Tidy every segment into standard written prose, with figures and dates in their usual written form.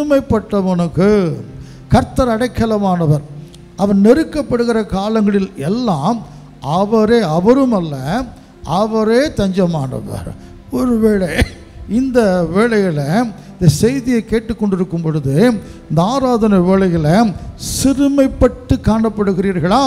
சிறுமைப்பட்டவனுக்கு கர்த்தர் அடைக்கலமானவர். அவன் நெருக்கப்படுகிற காலங்களில் எல்லாம் அவரும் அல்ல, அவரே தஞ்சமானவர். ஒருவேளை இந்த வேளையில் இந்த செய்தியை கேட்டுக்கொண்டிருக்கும் பொழுது, இந்த ஆராதனை வேளையில் சிறுமைப்பட்டு காணப்படுகிறீர்களா?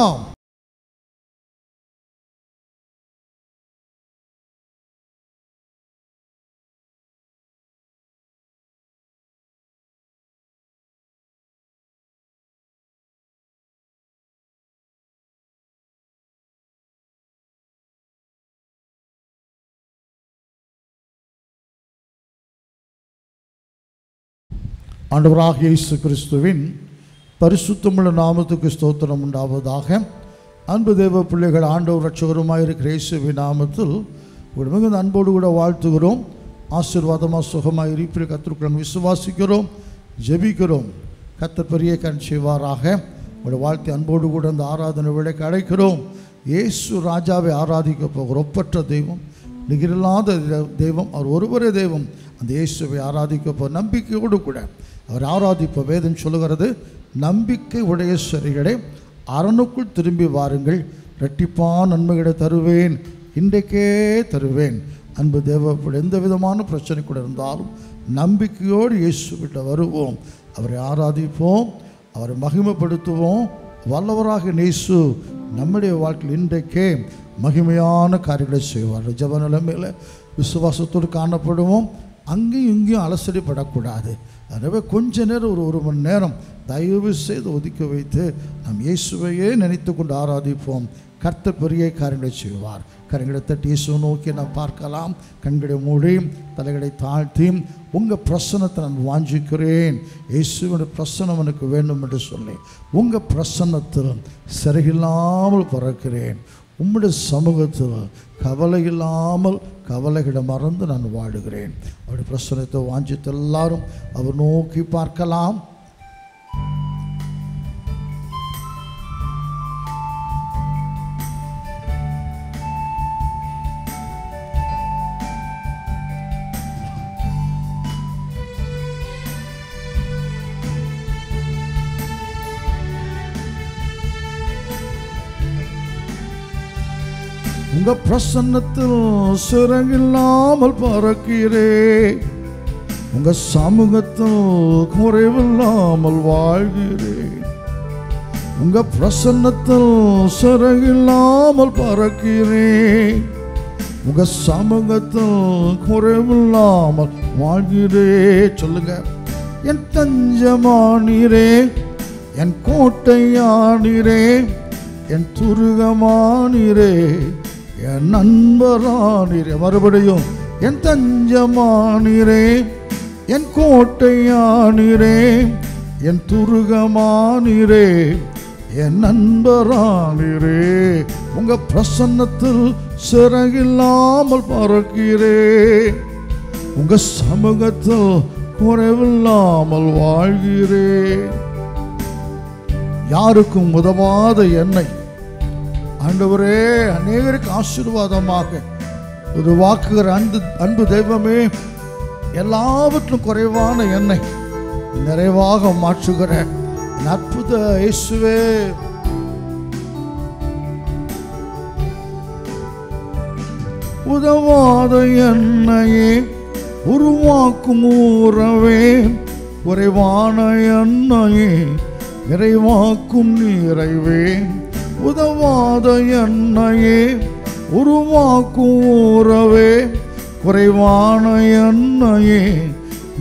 ஆண்டவராகிய இயேசு கிறிஸ்துவின் பரிசுத்தமுள்ள நாமத்துக்கு ஸ்தோத்திரம் உண்டாவதாக. அன்பு தேவ பிள்ளைகள், ஆண்டவர் ரட்சகருமாக இருக்கிற இயேசுவின் நாமத்தில் மிகுந்த அன்போடு கூட வாழ்த்துகிறோம். ஆசீர்வாதமாக சுகமாக இருப்பில் கர்த்தருக்குள் விசுவாசிக்கிறோம், ஜெபிக்கிறோம். கர்த்தர் பெரிய கண் செய்வாராக. உங்களுடைய வாழ்த்தை அன்போடு கூட அந்த ஆராதனை விலைக்கு அழைக்கிறோம். இயேசு ராஜாவை ஆராதிக்க போகிற ஒப்பற்ற தெய்வம், நிகரில்லாத தெய்வம், அவர் ஒருவரே தெய்வம். அந்த இயேசுவை ஆராதிக்க போகிற நம்பிக்கையோடு கூட அவர் ஆராதிப்ப வேதம் சொல்லுகிறது, நம்பிக்கை உடைய சரிகளே அரணுக்குள் திரும்பி வாருங்கள், இரட்டிப்பான நன்மைகளை தருவேன், இன்றைக்கே தருவேன். அன்பு தேவ, எந்த விதமான பிரச்சனை கூட இருந்தாலும் நம்பிக்கையோடு இயேசுவிட்ட வருவோம், அவரை ஆராதிப்போம், அவரை மகிமைப்படுத்துவோம். வல்லவராக இயேசு நம்முடைய வாழ்க்கையில் இன்றைக்கே மகிமையான காரியங்களை செய்வார். ஜெப நிலைமையில் விசுவாசத்தோடு காணப்படுவோம். அங்கேயும் இங்கேயும் அலசடிப்படக்கூடாது. எனவே கொஞ்ச நேரம், ஒரு மணி நேரம் தயவு செய்து ஒதுக்கி வைத்து நாம் இயேசுவையே நினைத்து கொண்டு ஆராதிப்போம். கர்த்தர் பெரிய காரியங்களை செய்வார். கரங்களை தட்டி இயேசுவை நோக்கி நாம் பார்க்கலாம். கண்களை மூடி தலைகளை தாழ்த்தி, உங்கள் பிரசன்னத்தை நான் வாஞ்சிக்கிறேன், இயேசுவோட பிரசன்னம் எனக்கு வேண்டும் என்று சொல்லி உங்கள் பிரசன்னத்தில் சிறையில்லாமல் பறக்கிறேன். உம்முடைய சமூகத்தில் கவலை இல்லாமல் கவலைகளை மறந்து நான் வாழுகிறேன். அவருடைய பிரசன்னத்தை வாஞ்சித்து எல்லாரும் அவர் நோக்கி பார்க்கலாம். உங்க பிரசன்னத்தில் சிறகில்லாமல் பறக்கிறேன், உங்க சமூகத்தில் குறைவில்லாமல் வாழ்கிறேன். உங்க பிரசன்னத்தில் சிறகில்லாமல் பறக்கிறேன், உங்க சமூகத்தில் குறைவில்லாமல் வாழ்கிறேன். சொல்லுங்க. என் தஞ்சமானீரே, என் கோட்டையானீரே, என் துருகமானீரே, என் நண்பரானீரே. மறுபடியும், என் தஞ்சமானீரே, என் கோட்டையானீரே, என் துருகமானீரே, என் நண்பரானீரே. உங்க பிரசன்னத்தில் சிறகில்லாமல் பறக்கிறேன், உங்க சமூகத்தில் குறைவில்லாமல் வாழ்கிறேன். யாருக்கும் உதவாத என்னை ஆண்டவரே அநேகருக்கு ஆசீர்வாதமாக உருவாக்குகிற அன்பு தெய்வமே, எல்லாவற்றும் குறைவான என்னை நிறைவாக மாற்றுகிற அற்புத இயேசுவே, உதவாத என்னையே உருவாக்கும் உறவே, குறைவான என்னையே நிறைவாக்கும் நிறைவே. உதவாத என்னையே உருவாக்கும் உறவே, குறைவான என்னையே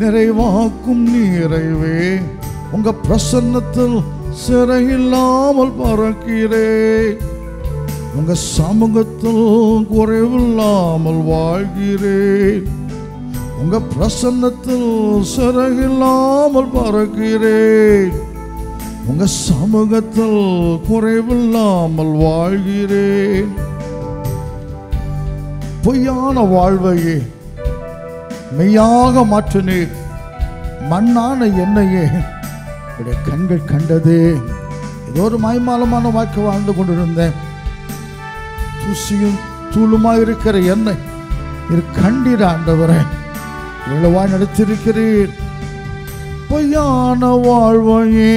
நிறைவாக்கும் நிறைவே. உங்க பிரசன்னத்தில் சிறையில்லாமல் பறக்கிறேன், உங்க சமூகத்தில் குறைவில்லாமல் வாழ்கிறேன். உங்க பிரசன்னத்தில் சிறையில்லாமல் பறக்கிறேன், உங்க சமூகத்தில் குறைவில்லாமல் வாழ்கிறேன். பொய்யான வாழ்வையே மெய்யாக மாற்றினேன், மண்ணான என்னையே உடைய கண்கள் கண்டதே. ஏதோ ஒரு மாய்மாலமான வாழ்க்கை வாழ்ந்து கொண்டிருந்தேன். தூசியும் தூளுமாய் இருக்கிற என்னை கண்டீர் ஆண்டவரே, இவ்வளவாய் நடத்திருக்கிறீர். பொய்யான வாழ்வையே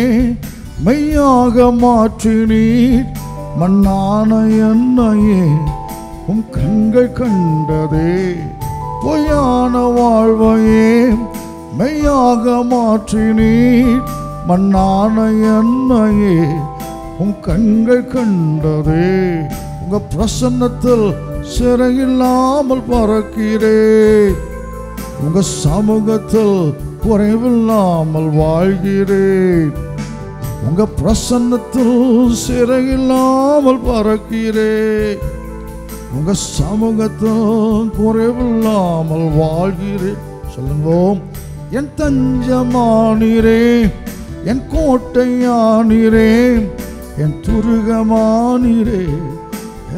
மெய்யாக மாற்றினீர். மண்ணான என்னையே உம் கண்கள் கண்டதே. பொய்யான வாழ்வையே மெய்யாக மாற்றினீர். மண்ணான என்னையே உம் கண்கள் கண்டதே. உங்க பிரசன்னத்தில் சிறையில்லாமல் பறக்கிறேன். உங்க சமூகத்தில் குறைவில்லாமல் வாழ்கிறேன். உங்க பிரசன்னத்தில் சிறையில்லாமல் பறக்கிறேன். உங்க சமூகத்தில் குறைவில்லாமல் வாழ்கிறேன். சொல்லுவோம். என் தஞ்சமானீரே, என் கோட்டையானீரே, என் துருகமானீரே,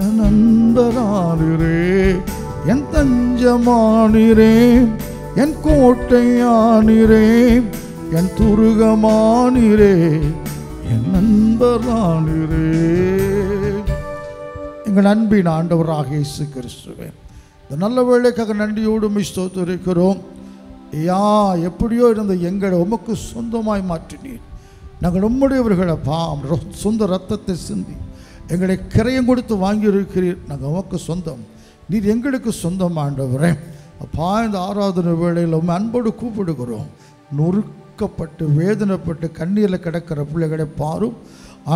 என் நண்பரானீரே. என் தஞ்சமானீரே, என் கோட்டையானீரே, என் துருகமானீரே, என் நண்பரானீரே. எங்கள் அன்பின் ஆண்டவராக இயேசு கிறிஸ்துவே, இந்த நல்ல வேளைக்காக நன்றியோடு ஸ்தோத்திரிக்கிறோம். ஐயா, எப்படியோ இருந்த எங்களை உமக்கு சொந்தமாய் மாற்றினீர். நாங்கள் உம்முடையவர்களப்பா. சொந்த ரத்தத்தை சிந்தி எங்களை கிரயம் கொடுத்து வாங்கியிருக்கிறீர். நாங்கள் உமக்கு சொந்தம், நீர் எங்களுக்கு சொந்தம் ஆண்டவரே. அப்பா, இந்த ஆராதனை வேளையில் உண்மை அன்போடு கூப்பிடுகிறோம். நொறுக்கப்பட்டு வேதனைப்பட்டு கண்ணீரில் கிடக்கிற பிள்ளைகளை பாரும்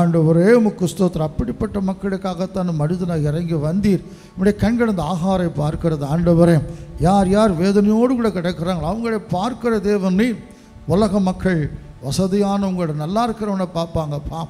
ஆண்டவரே. உமக்கு ஸ்தோத்திரம். அப்படிப்பட்ட மக்களுக்காகத்தான் மனிதனாக இறங்கி வந்தீர். நம்முடைய கண்கள் அந்த ஆகாரை பார்க்கிறது ஆண்டவரே. யார் யார் வேதனையோடு கூட கிடக்கிறாங்களோ அவங்களை பார்க்கிற தேவன் நீர். உலக மக்கள் வசதியானவங்களோட நல்லா இருக்கிறவனை பார்ப்பாங்கப்பா.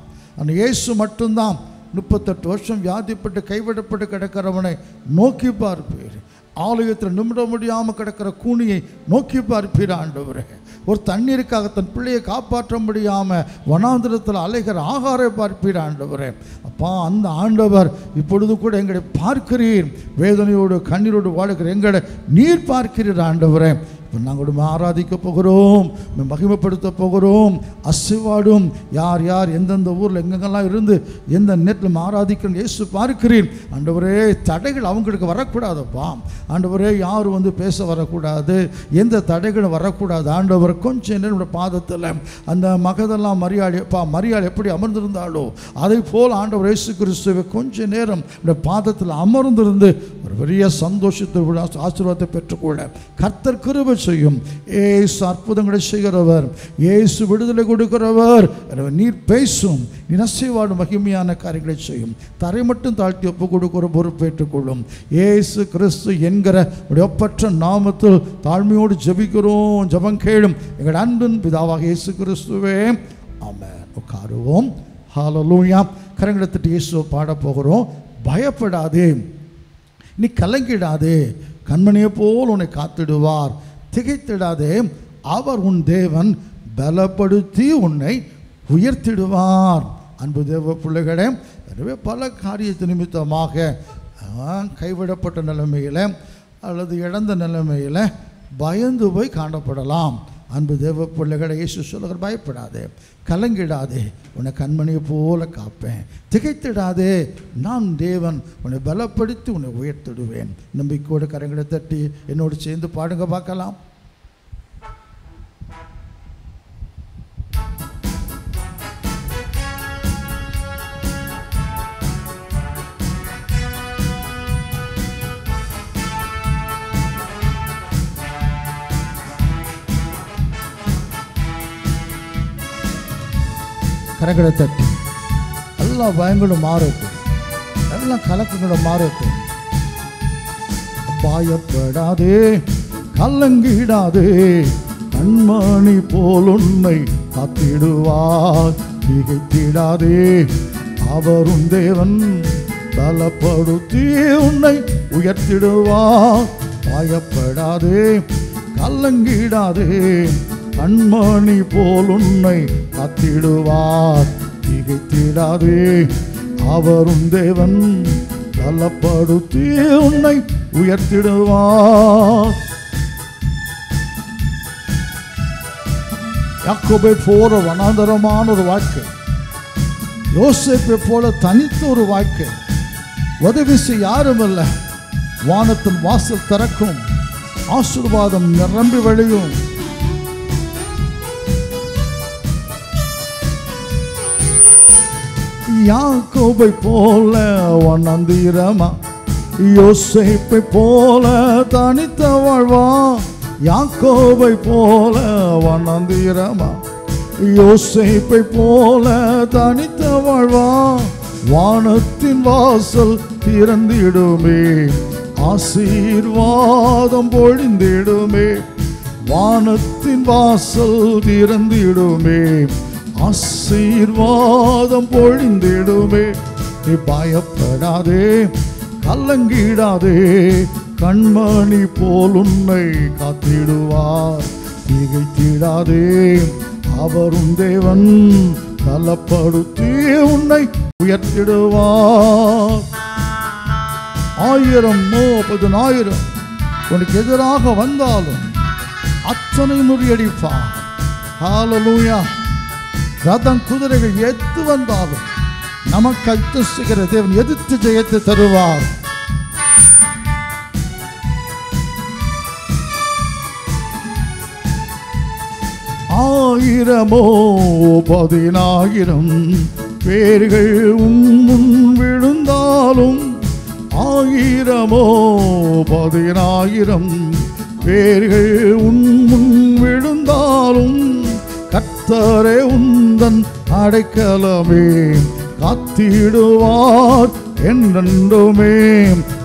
அந்த இயேசு மட்டும்தான் 38 வருஷம் வியாதிப்பட்டு கைவிடப்பட்டு கிடக்கிறவனை நோக்கி பார்ப்பீர். ஆலயத்தில் நிமிட முடியாமல் கிடக்கிற கூனியை நோக்கி பார்ப்பீர் ஆண்டவரே. ஒரு தண்ணீருக்காக தன் பிள்ளையை காப்பாற்ற முடியாமல் வனாந்திரத்தில் அலைகிற ஆகாரை பார்ப்பீர் ஆண்டவரே. அப்பா, அந்த ஆண்டவர் இப்பொழுது கூட எங்களை பார்க்கிறீர். வேதனையோடு கண்ணீரோடு வாழ்கிற எங்களை நீர் பார்க்கிறீர் ஆண்டவரே. இப்போ நாங்கள் ஆராதிக்க போகிறோம், மகிமைப்படுத்த போகிறோம். அசைவாடும் யார் யார் எந்தெந்த ஊரில் எங்கெங்கெல்லாம் இருந்து எந்த நேரத்தில் ஆராதிக்கணும் இயேசு பார்க்கிறீர் ஆண்டவரே. தடைகள் அவங்களுக்கு வரக்கூடாதுப்பா ஆண்டவரே. யாரும் வந்து பேச வரக்கூடாது, எந்த தடைகளும் வரக்கூடாது ஆண்டவர். கொஞ்சம் நேரம் பாதத்தில் அந்த மகதெல்லாம் மரியாள் எப்படி அமர்ந்திருந்தாலோ அதை போல் ஆண்டவர் இயேசு கிறிஸ்துவை கொஞ்ச நேரம் இந்த பாதத்தில் அமர்ந்திருந்து ஒரு பெரிய சந்தோஷத்தை ஆசீர்வாதத்தை பெற்றுக்கொள்ள கர்த்தர் கிருபை செய்யும். ஏசு அற்புதங்களை செய்கிறவர், ஏசு விடுதலை கொடுக்கிறவர். நீர் பேசும், நீர் அசைவாடும் மகிமையான காரியங்களை செய்யும். தரை மட்டும் தாழ்த்தி ஒப்பு கொடுக்கிற பொறுப்பேற்றுக் கொள்ளும். ஏசு கிறிஸ்து என்கிற ஒப்பற்ற நாமத்தில் தாழ்மையோடு ஜெபிக்கிறோம். ஜெபம் கேளும் எங்கள் அன்பின் பிதாவாக இயேசு கிறிஸ்துவே, ஆமென். உட்காருவோம். ஹல்லேலூயா. கரங்களை தட்டி இயேசுவை பாட போகிறோம். பயப்படாதே, நீ கலங்கிடாதே, கண்மணியை போல் உன்னை காத்திடுவார். திகைத்திடாதே, அவர் உன் தேவன், பலப்படுத்தி உன்னை உயர்த்திடுவார். அன்பு தேவ பிள்ளைகளே, எனவே பல காரியத்து நிமித்தமாக கைவிடப்பட்ட நிலைமையில் அல்லது இழந்த நிலைமையில் பயந்து போய் காணப்படலாம். அன்பு தேவ பிள்ளைகளை இயேசு சொல்லுகிற, பயப்படாதே, கலங்கிடாதே, உன்னை கண்மணியை போல காப்பேன். திகைத்திடாதே, நான் தேவன், உன்னை பலப்படுத்தி உன்னை உயர்த்திடுவேன். நம்பிக்கையோடு கரங்களை தட்டி என்னோடு சேர்ந்து பாடுங்க பார்க்கலாம். கரங்களை தட்டி எல்லா பயங்களும் மாறட்டும், எல்லா கலக்கங்களும் மாறட்டும். பயப்படாதே, கலங்கிடாதே, கண்மணி போல் உன்னை காத்திடுவார். திகைத்திடாதே, அவரும் தேவன், பலப்படுத்தி உன்னை உயர்த்திடுவார். பயப்படாதே, கலங்கிடாதே, கண்மணி போல் உன்னை காத்திடுவார். திகைத்திடாதே, அவரும் தேவன், பலப்படுத்தி உன்னை உயர்த்திடுவார். யாக்கோபை போல வனாந்தரமான ஒரு வாழ்க்கை, யோசேப்பை போல தனித்த ஒரு வாழ்க்கை, உதவி செய்ய யாரும் அல்ல. வானத்தின் வாசல் திறக்கும், ஆசீர்வாதம் நிரம்பி வழியும். யாக்கோபை போல வண்ணந்திரமா, யோசேப்பை போல தனித்த வாழ்வா. யாக்கோபை போல வண்ணந்திரமா, யோசேப்பை போல தனித்த வாழ்வா. வானத்தின் வாசல் திறந்திடுமே, ஆசீர்வாதம் பொழிந்திடுமே. வானத்தின் வாசல் திறந்திடுமே, ஆசீர்வாதம் பொழிந்திடுமே. நீ பயப்படாதே, கலங்கிடாதே, கண்மணி போல் உன்னை காத்திடுவார். திகைத்திடாதே, அவரும் தேவன், பலப்படுத்தி உன்னை உயர்த்திடுவார். 1000 10,000 உனக்கு எதிராக வந்தாலும் அத்தனை முறியடிப்பார். ஹல்லேலூயா. ரதம் குதிரைகள் எத்து வந்தாலும் நமக்கு யுத்தம் செய்கிற தேவன் எதிர்த்து ஜெயத்தை தருவார். ஆயிரமோ 10,000 பேர்கள் முன் விழுந்தாலும், ஆயிரமோ 10,000 பேர்கள் முன் விழுந்தாலும், கர்த்தரே உந்தன் அடைக்கலமே, காத்திடுவார் என்றென்றுமே.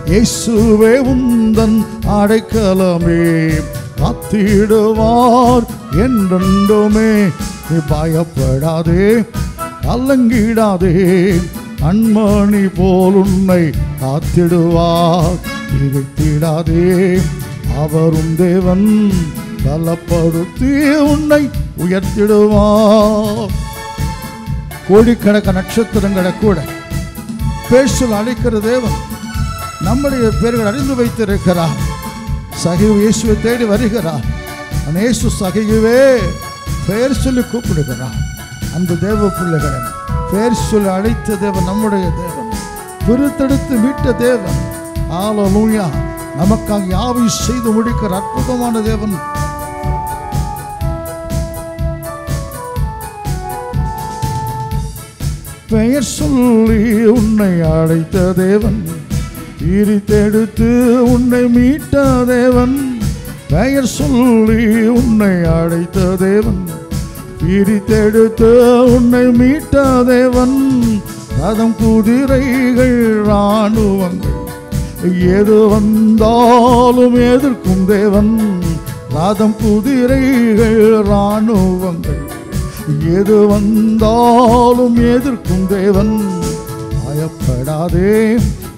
இயேசுவே உந்தன் அடைக்கலமே, காத்திடுவார் என்றென்றுமே. நீ பயப்படாதே, கலங்கிடாதே, கண்மணி போல் உன்னை காத்திடுவார். திகைத்திடாதே, அவரும் தேவன், பலப்படுத்தி உன்னை உயர்த்திடுவார். கோடிக்கணக்கான நட்சத்திரங்களை கூட பேசல் அழைக்கிற தேவன் நம்முடைய பேர்கள் அறிந்து வைத்திருக்கிறார். சகிவு இயேசுவை தேடி வருகிறார். இயேசு சகிவே பெயர் சொல்லி கூப்பிடுகிறார். அந்த தேவ பிள்ளைகளை பெயர் சொல்லி அழைத்த தேவன் நம்முடைய தேவன், பிரித்தெடுத்து மீட்ட தேவன். ஹல்லேலூயா. நமக்காக யாவையும் செய்து முடிக்கிற அற்புதமான தேவன். பெயர் சொல்லி உன்னை அழைத்த தேவன், பிரித்தெடுத்து உன்னை மீட்ட தேவன். பெயர் சொல்லி உன்னை அழைத்த தேவன், பிரித்தெடுத்து உன்னை மீட்ட தேவன். ரதம் குதிரைகள் இராணுவங்கள் எது வந்தாலும் எதிர்க்கும் தேவன். ரதம் குதிரைகள் இராணுவங்கள் எது வந்தாலும் எதிர்க்கும் தேவன். பயப்படாதே,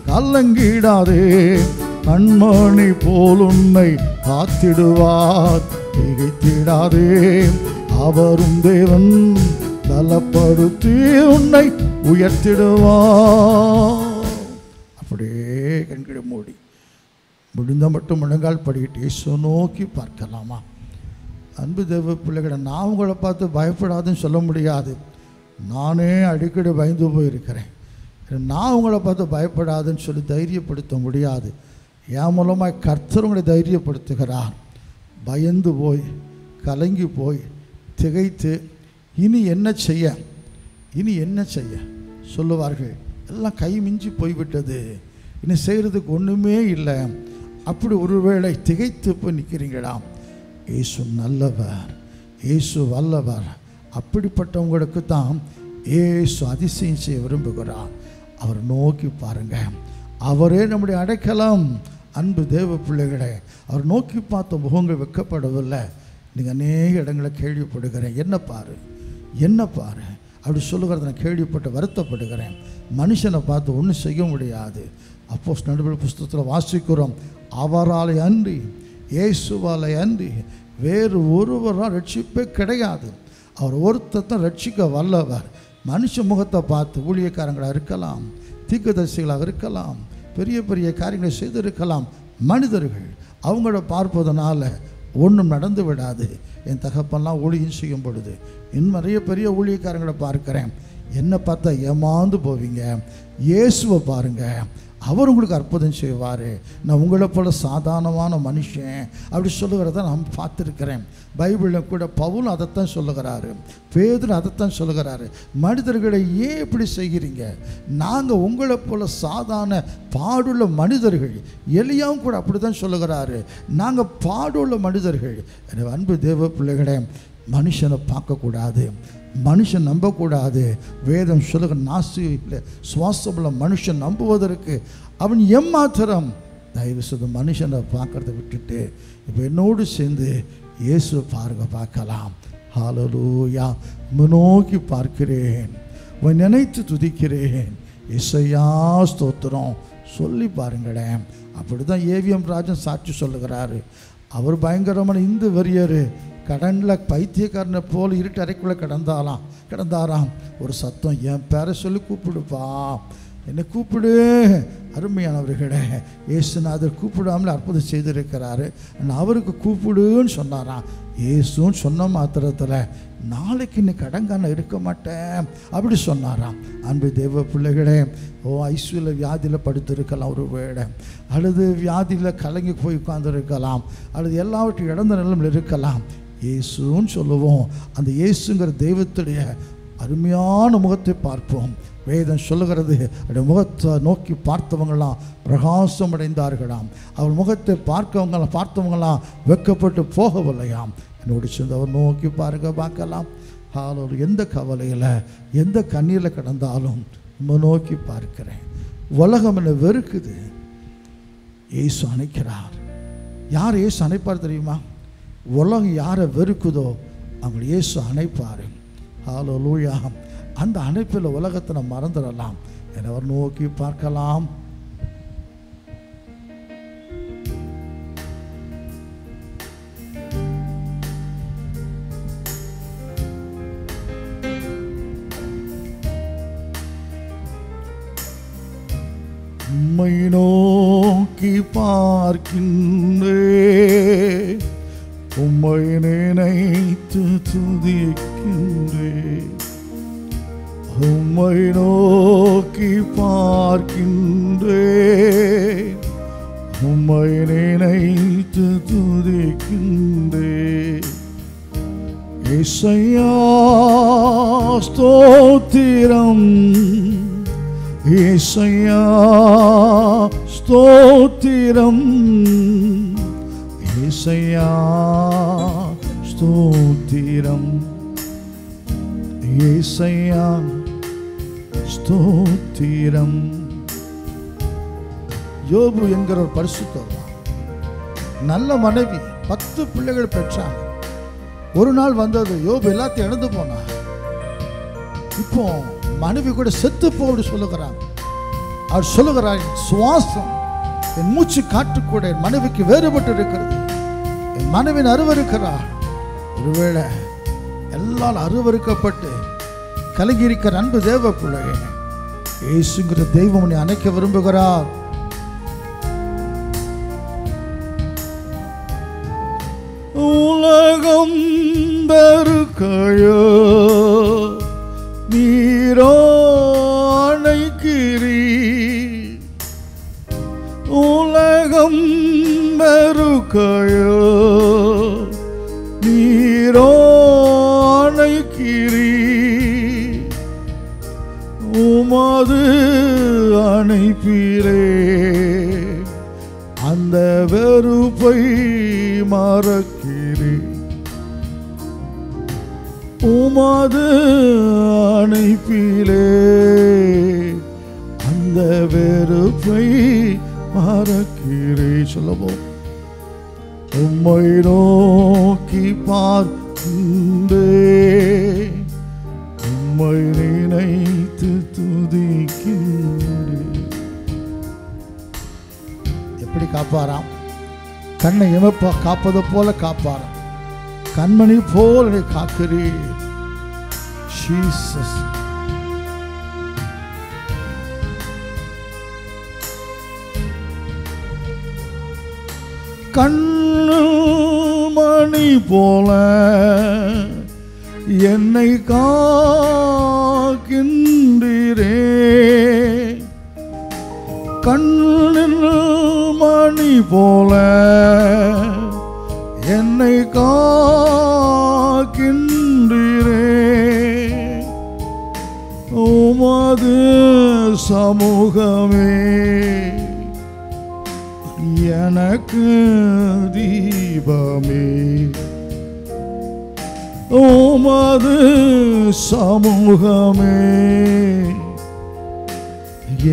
கலங்கிடாதே, கண்மணி போல் உன்னை காத்திடுவார். திகைத்திடாதே, அவரும் தேவன், பலப்படுத்தி உன்னை உயர்த்திடுவார். அப்படியே கண்களை மூடி முடிந்த மட்டும் முழங்கால் படிக்கிட்டு இயேசு நோக்கி பார்க்கலாமா? அன்பு தேவ பிள்ளைகளை, நான் உங்களை பார்த்து பயப்படாதுன்னு சொல்ல முடியாது. நானே அடிக்கடி பயந்து போயிருக்கிறேன். நான் உங்களை பார்த்து பயப்படாதுன்னு சொல்லி தைரியப்படுத்த முடியாது. என் மூலமாக கர்த்தர் உங்களை தைரியப்படுத்துகிறார். பயந்து போய், கலங்கி போய், திகைத்து இனி என்ன செய்ய, இனி என்ன செய்ய சொல்லுவார்கள். எல்லாம் கை மிஞ்சி போய்விட்டது, இனி செய்கிறதுக்கு ஒன்றுமே இல்லை. அப்படி ஒருவேளை திகைத்து போய் நிற்கிறீங்களா? இயேசு நல்லவர், இயேசு வல்லவர். அப்படிப்பட்டவங்களுக்கு தான் இயேசு அதிசயம் செய்ய விரும்புகிறார். அவர் நோக்கி பாருங்க. அவரே நம்முடைய அடைக்கலம். அன்பு தேவ பிள்ளைகளை, அவர் நோக்கி பார்த்த முகங்கள் வெட்கப்படவில்லை. நீங்கள் அநேக இடங்களை கேள்விப்படுகிறேன். என்ன பாரு, என்ன பாரு அப்படி சொல்லுகிறத நான் கேள்விப்பட்டு வருத்தப்படுகிறேன். மனுஷனை பார்த்து ஒன்றும் செய்ய முடியாது. அப்போஸ்தலர் நடபடிகள் புஸ்தகத்தில் வாசிக்கிறோம், அவராலே அன்றி, இயேசுவாலே அன்றி வேறு ஒருவரால் ரட்சிப்பே கிடையாது. அவர் ஒருத்தர் தான் ரட்சிக்க வல்லவர். மனுஷ முகத்தை பார்த்து ஊழியக்காரங்களாக இருக்கலாம், தீர்க்கதரிசிகளாக இருக்கலாம், பெரிய பெரிய காரியங்களை செய்திருக்கலாம். மனிதர்கள் அவங்கள பார்ப்பதனால ஒன்றும் நடந்து விடாது. என் தகப்பெல்லாம் ஊழியம் செய்யும் பொழுது இன்னும் நிறைய பெரிய ஊழியக்காரங்களை பார்க்குறேன். என்னை பார்த்தா ஏமாந்து போவீங்க. இயேசுவை பாருங்கள், அவர் உங்களுக்கு அற்புதம் செய்வார். நான் உங்களை போல சாதாரணமான மனுஷன் அப்படி சொல்லுகிறத நான் பார்த்துருக்கிறேன். பைபிளில் கூட பவுல் அதைத்தான் சொல்லுகிறாரு, பேதுரு அதைத்தான் சொல்லுகிறாரு. மனிதர்களை ஏன் இப்படி செய்கிறீங்க? நாங்கள் உங்களை போல சாதாரண பாடுள்ள மனிதர்கள். எலியாவும் கூட அப்படி தான் சொல்லுகிறாரு, நாங்கள் பாடுள்ள மனிதர்கள். எனவே அன்பு தேவ பிள்ளைகளே, மனுஷனை பார்க்கக்கூடாது, மனுஷன் நம்பக்கூடாது. வேதம் சொல்லுகிற நாசியில் சுவாசமுள்ள மனுஷன் நம்புவதற்கு அவன் எம்மாத்திரம். தயவு செய்து மனுஷனை பார்க்கறத விட்டுட்டு இப்போ என்னோடு சேர்ந்து இயேசு பார்க்கலாம். ஹல்லேலூயா. நோக்கி பார்க்கிறேன், நினைத்து துதிக்கிறேன், இசையா ஸ்தோத்திரம் சொல்லி பாருங்களேன். அப்படி தான் ஏவிஎம் ராஜன் சாட்சி சொல்லுகிறாரு. அவர் பயங்கரமான இந்து வெறியர், கடனில் பைத்தியக்காரனை போல் இருட்டு அறைக்குள்ளே கிடந்தாராம். ஒரு சத்தம், என் பேரை சொல்லி கூப்பிடுப்பா, என்னை கூப்பிடு. அருமையானவர்களே, இயேசுநாதர் கூப்பிடாமல் அற்புதம் செய்திருக்கிறாரு. அவருக்கு கூப்பிடுன்னு சொன்னாராம். இயேசுன்னு சொன்ன மாத்திரத்தில் நாளைக்கு இன்னைக்கு கடங்கான இருக்க மாட்டேன் அப்படி சொன்னாராம். அன்பு தேவ பிள்ளைகளே, ஐஸ்வர்ய வியாதியில் படுத்திருக்கலாம் ஒரு வேளை, அல்லது வியாதியில் கலங்கி போய் உட்கார்ந்துருக்கலாம், அல்லது எல்லாவற்றையும் இழந்த நிலைமையில் இருக்கலாம். இயேசுன்னு சொல்லுவோம். அந்த இயேசுங்கிற தெய்வத்துடைய அருமையான முகத்தை பார்ப்போம். வேதம் சொல்லுகிறது, அவருடைய முகத்தை நோக்கி பார்த்தவங்களாம் பிரகாசம் அடைந்தார்களாம். அவர் முகத்தை பார்த்தவங்களாம் வெட்கப்பட்டு போகவில்லையாம். என்னோடு சேர்ந்து அவர் நோக்கி பார்க்கலாம். எந்த கவலையில் எந்த கண்ணீரில் கிடந்தாலும் நம்ம நோக்கி பார்க்கிறேன். உலகம் என்ன வெறுக்குது, இயேசு அணைக்கிறார். யார் இயேசு அணைப்பார் தெரியுமா? உலகம் யாரை வெறுக்குதோ அவங்களை இயேசு அணைப்பார். ஹல்லேலூயா. அந்த அணைப்பில் உலகத்தை நம்ம மறந்துடலாம். அவர் நோக்கி பார்க்கலாம். உம்மை நோக்கி பார்க்கின்றேன், உம்மை நினைத்து துதிக்கின்றேன். உம்மை நோக்கி பார்க்கின்றேன், உம்மை நினைத்து துதிக்கின்றேன். இசையா ஸ்தோத்திரம், இசையா ஸ்தோத்திரம், இசையா ஸ்தோத்திரம், இசையா ஸ்தோத்திரம். யோபு என்கிற ஒரு பரிசுத்தர், நல்ல மனைவி, 10 பிள்ளைகள் பெற்றாங்க. ஒரு நாள் வந்தது, யோபு எல்லாத்தையும் இழந்து போனார். இப்போ மனைவி கூட செத்து போடு சொல்லுகிறார். அவர் சொல்லுகிறார், சுவாசம் என் மூச்சு காற்று கூட என் மனைவிக்கு வேறுபட்டு இருக்கிறது. என் மனைவின் அருவருக்கிறார். ஒருவேளை எல்லாரும் அருவருக்கப்பட்டு கலங்கி இருக்கிற அன்பு தேவ பிள்ளையே, இயேசுங்கிற தெய்வம் உன்னை அணைக்க விரும்புகிறார். உலகம் பெருக்கையோ நீரோ அணைக்கிறீ, உலகம் பெருக்கையோ நீரோ அணைக்கிறீ, உமது அணைப்பீரே அந்த வெறுப்பை மறக்கிறே. உமது அணைப்பிலே அந்த வெறுப்பை மறக்கிறே. சொல்லவும், உம்மை நோக்கி பார்க்கின்றேன், உம்மை நினைத்து துதிக்கின்றேன். எப்படி காப்பாராம்? கண்ணை இமைப்பா காப்பது போல காப்பாராம். கண்மணி போல் காக்கிறீர். ஜீசஸ். கண்மணி போல என்னை காக்கின்றீரே, கண் போல என்னை காக்கின்றீரே. உமது சமூகமே எனக்கு தீபமே. உமது சமூகமே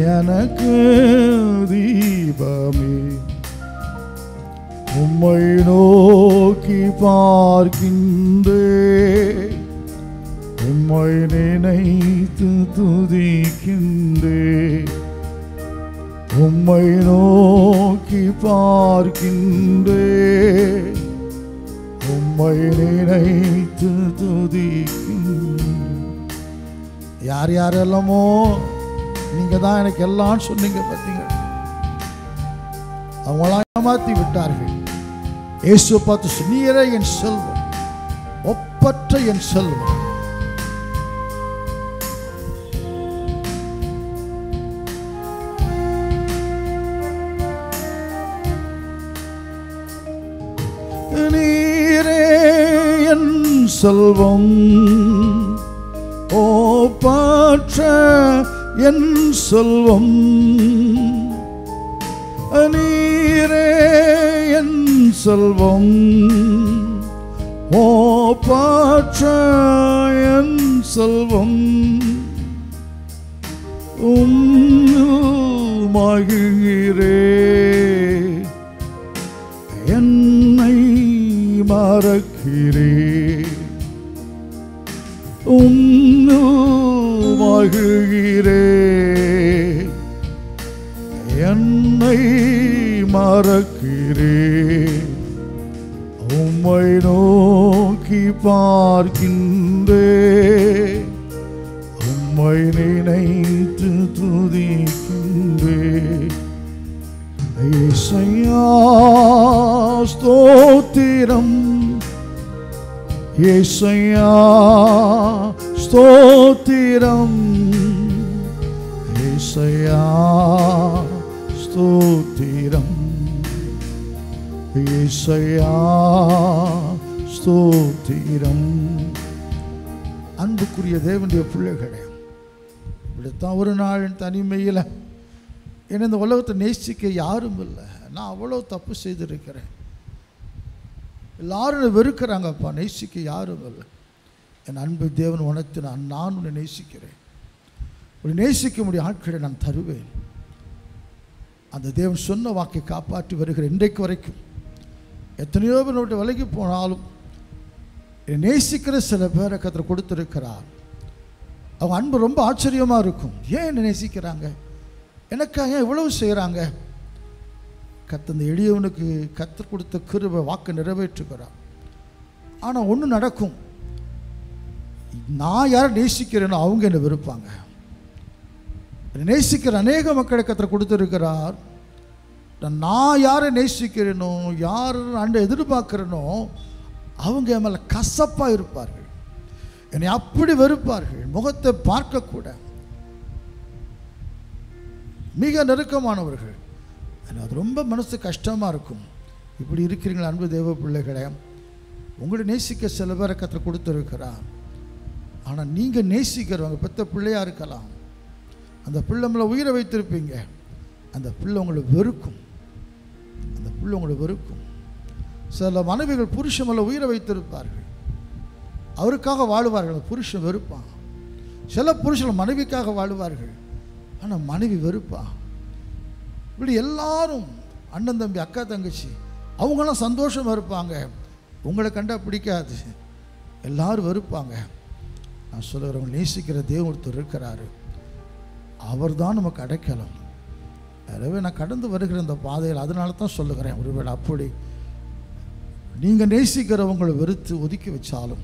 எனக்கு தீபமே. உம்மை நோக்கி பார்க்கின்றேன், உம்மை நினைத்து துதிக்கின்றேன். உம்மை நோக்கி பார்க்கின்றேன், உம்மை நினைத்து துதிக்கின்றேன். யார் யாரெல்லாமோ நீங்க தான் எனக்கு எல்லாம் சொன்னீங்க பார்த்தீங்க, அவங்களா ஏமாத்தி விட்டார்கள். இயேசு பார்த்து நீரே என் செல்வம், ஒப்பற்ற என் செல்வம். நீரே என் செல்வம், ஒப்பற்ற என் செல்வம். நீரே என் செல்வம், ஒப்பற்ற என் செல்வம். மகிழ்கிறே என்னை மறக்கிறே. மகிழ்கிறே என்னை மறக்கிறே. உம்மை நோக்கி பார்க்கின்றே, உம்மை நினைத்து துதிக்கின்றே. இயேசையா ஸ்தோத்திரம், இயேசையா ஸ்தோத்திரம், இயேசையா ஸ்தோத்திரம், இயேசையா ஸ்தோத்திரம். அன்புக்குரிய தேவனுடைய பிள்ளைகளே, இப்படித்தான் ஒரு நாள் தனிமையில் என்னை இந்த உலகத்தை நேசிக்க யாரும் இல்லை. நான் அவ்வளோ தப்பு செய்திருக்கிறேன், எல்லாரும் வெறுக்கிறாங்கப்பா, நேசிக்க யாரும் இல்லை. என் அன்பு தேவன் உனக்கு நான் உன்னை நேசிக்கிறேன், உன்னை நேசிக்க முடிய ஆட்களை நான் தருவேன். அந்த தேவன் சொன்ன வாக்கை காப்பாற்றி வருகிற இன்றைக்கு வரைக்கும் எத்தனையோ பேர் விலகி போனாலும் நேசிக்கிற சில பேரை கர்த்தர் கொடுத்திருக்கிறார். அவங்க அன்பு ரொம்ப ஆச்சரியமாக இருக்கும். ஏன் என்னை நேசிக்கிறாங்க, எனக்காக இவ்வளவு செய்கிறாங்க? கர்த்தர் இந்த எளியவனுக்கு கர்த்தர் கொடுத்த கிருபை வாக்கு நிறைவேற்றுகிறார். ஆனால் ஒன்று நடக்கும், நான் யாரை நேசிக்கிறேனோ அவங்க என்னை வெறுப்பாங்க. நேசிக்கிற அநேக மக்களை கர்த்தர் கொடுத்திருக்கிறார். நான் யாரை நேசிக்கிறேனோ, யார் அண்டை எதிர்பார்க்கிறேனோ அவங்க என் மேலே கசப்பாக இருப்பார்கள், என்னை அப்படி வெறுப்பார்கள், முகத்தை பார்க்கக்கூட. மிக நெருக்கமானவர்கள். அது ரொம்ப மனசு கஷ்டமாக இருக்கும். இப்படி இருக்கிறீங்களா அன்பு தேவ பிள்ளைகளே? உங்களை நேசிக்க சில பேரை கர்த்தர் கொடுத்துருக்கிறார். ஆனால் நீங்கள் நேசிக்கிறவங்க பெற்ற பிள்ளையாக இருக்கலாம், அந்த பிள்ளை மேலே உயிரை வைத்திருப்பீங்க, அந்த பிள்ளை உங்களை வெறுக்கும், அந்த பிள்ளை உங்களை வெறுக்கும். சில மனைவிகள் புருஷன் மேலே உயிரை வைத்திருப்பார்கள், அவருக்காக வாழுவார்கள், புருஷன் வெறுப்பான். சில புருஷன் மனைவிக்காக வாழுவார்கள், ஆனால் மனைவி வெறுப்பான். இப்படி எல்லாரும் அண்ணன் தம்பி அக்கா தங்கச்சி அவங்களாம் சந்தோஷமாக இருப்பாங்க, உங்களை கண்டா பிடிக்காது, எல்லாரும் வெறுப்பாங்க. நான் சொல்லுகிறவங்க நேசிக்கிற தேவன் ஒருத்தர் இருக்கிறாரு, அவர் தான் நமக்கு அடைக்கலம். எனவே நான் கடந்து வருகிற இந்த பாதையில் அதனால தான் சொல்லுகிறேன், ஒருவேளை அப்படி நீங்கள் நேசிக்கிறவங்களை வெறுத்து ஒதுக்கி வச்சாலும்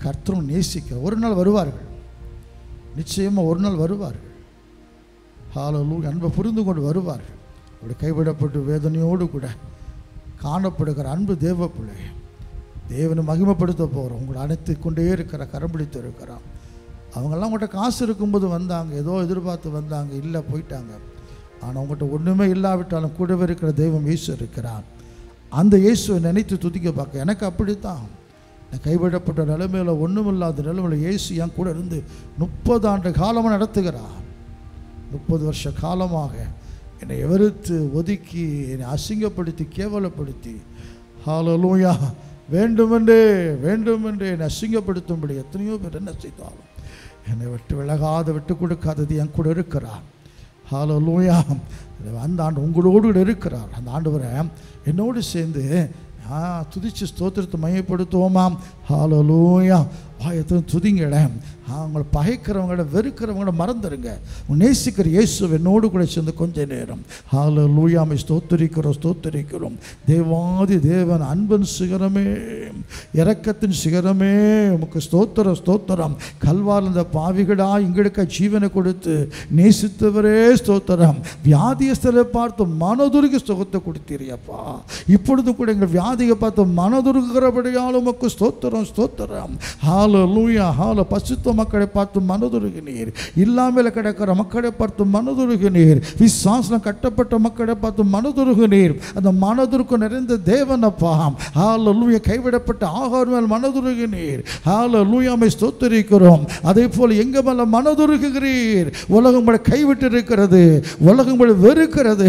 கர்த்தரும் நேசிக்க ஒரு நாள் வருவார்கள், நிச்சயமாக ஒரு நாள் வருவார்கள். ஹல்லேலூயா, அன்பை புரிந்து கொண்டு வருவார்கள். அப்படி கைவிடப்பட்டு வேதனையோடு கூட காணப்படுகிற அன்பு தேவ பிள்ளை, தேவனை மகிமைப்படுத்த போகிறோம். உங்களை அணைத்து கொண்டே இருக்கிற, கரம் பிடித்து இருக்கிறான். அவங்கெல்லாம் உங்கள்கிட்ட காசு இருக்கும்போது வந்தாங்க, ஏதோ எதிர்பார்த்து வந்தாங்க, இல்லை போயிட்டாங்க. ஆனால் உங்கள்கிட்ட ஒன்றுமே இல்லாவிட்டாலும் கூடவே இருக்கிற தெய்வம் இயேசு இருக்கிறார். அந்த இயேசுவை நினைத்து துதிக்க பார்க்க எனக்கு அப்படித்தான். கைவிடப்பட்ட நிலைமையில், ஒன்றுமில்லாத நிலைமையில் இயேசு என் கூட இருந்து 30 ஆண்டு காலமாக நடத்துகிறார். 30 வருஷ காலமாக என்னை வெறுத்து ஒதுக்கி என்னை அசிங்கப்படுத்தி கேவலப்படுத்தி, ஹல்லேலூயா, வேண்டுமென்றே என்னை அசிங்கப்படுத்தும்படி எத்தனையோ பேர் என்ன செய்தாலும் என்னை விட்டு கொடுக்காதது என் கூட இருக்கிறார். ஹல்லேலூயா. அந்த ஆண்டு உங்களோடு கூட இருக்கிறார். அந்த ஆண்டவரை என்னோடு சேர்ந்து துதிச்சு ஸ்தோத்திரத்தை மையப்படுத்துவோமாம். ஹல்லேலூயா. வாயத்தை துதிங்கட. அவங்களை பகைக்கிறவங்கள வெறுக்கிறவங்கள மறந்துடுங்க. நேசிக்கிற இயேசு என்னோடு கூட சேர்ந்து கொஞ்ச நேரம் ஹல்லேலூயா ஸ்தோத்திரிக்கிறோம். தேவாதி தேவன், அன்பின் சிகரமே, இரக்கத்தின் சிகரமே, உமக்கு ஸ்தோத்திரம். கல்வாரில் இந்த பாவிகளா எங்களுக்கு ஜீவனை கொடுத்து நேசித்தவரே ஸ்தோத்திரம். வியாதியஸ்தரை பார்த்து மனதுருகி சுகத்தை கொடுத்தீரியப்பா. இப்பொழுது கூட எங்கள் வியாதியை பார்த்து மனதுருகிறபடியால் உமக்கு ஸ்தோத்திரம். ஹல்லேலூயா. பசுத்த மக்களை பார்த்து மனதுருகினீர். இல்லாமல் கிடக்கிற மக்களை பார்த்து மனதுருகினீர். விசுவாசம் கட்டப்பட்ட மக்களை பார்த்து மனதுருகினீர். அந்த மனதுருக்கு நிறைந்த தேவனப்பா. ஹல்லேலூயா. கைவிடப்பட்ட ஆகார் மேல் மனதுருகினீர். ஹல்லேலூயா. ஸ்தோத்திரிக்கிறோம். அதே போல் எங்க மேல மனதுருகுகிறீர். உலகம் உங்களை கைவிட்டு இருக்கிறது, உலகம் உங்களை வெறுக்கிறது,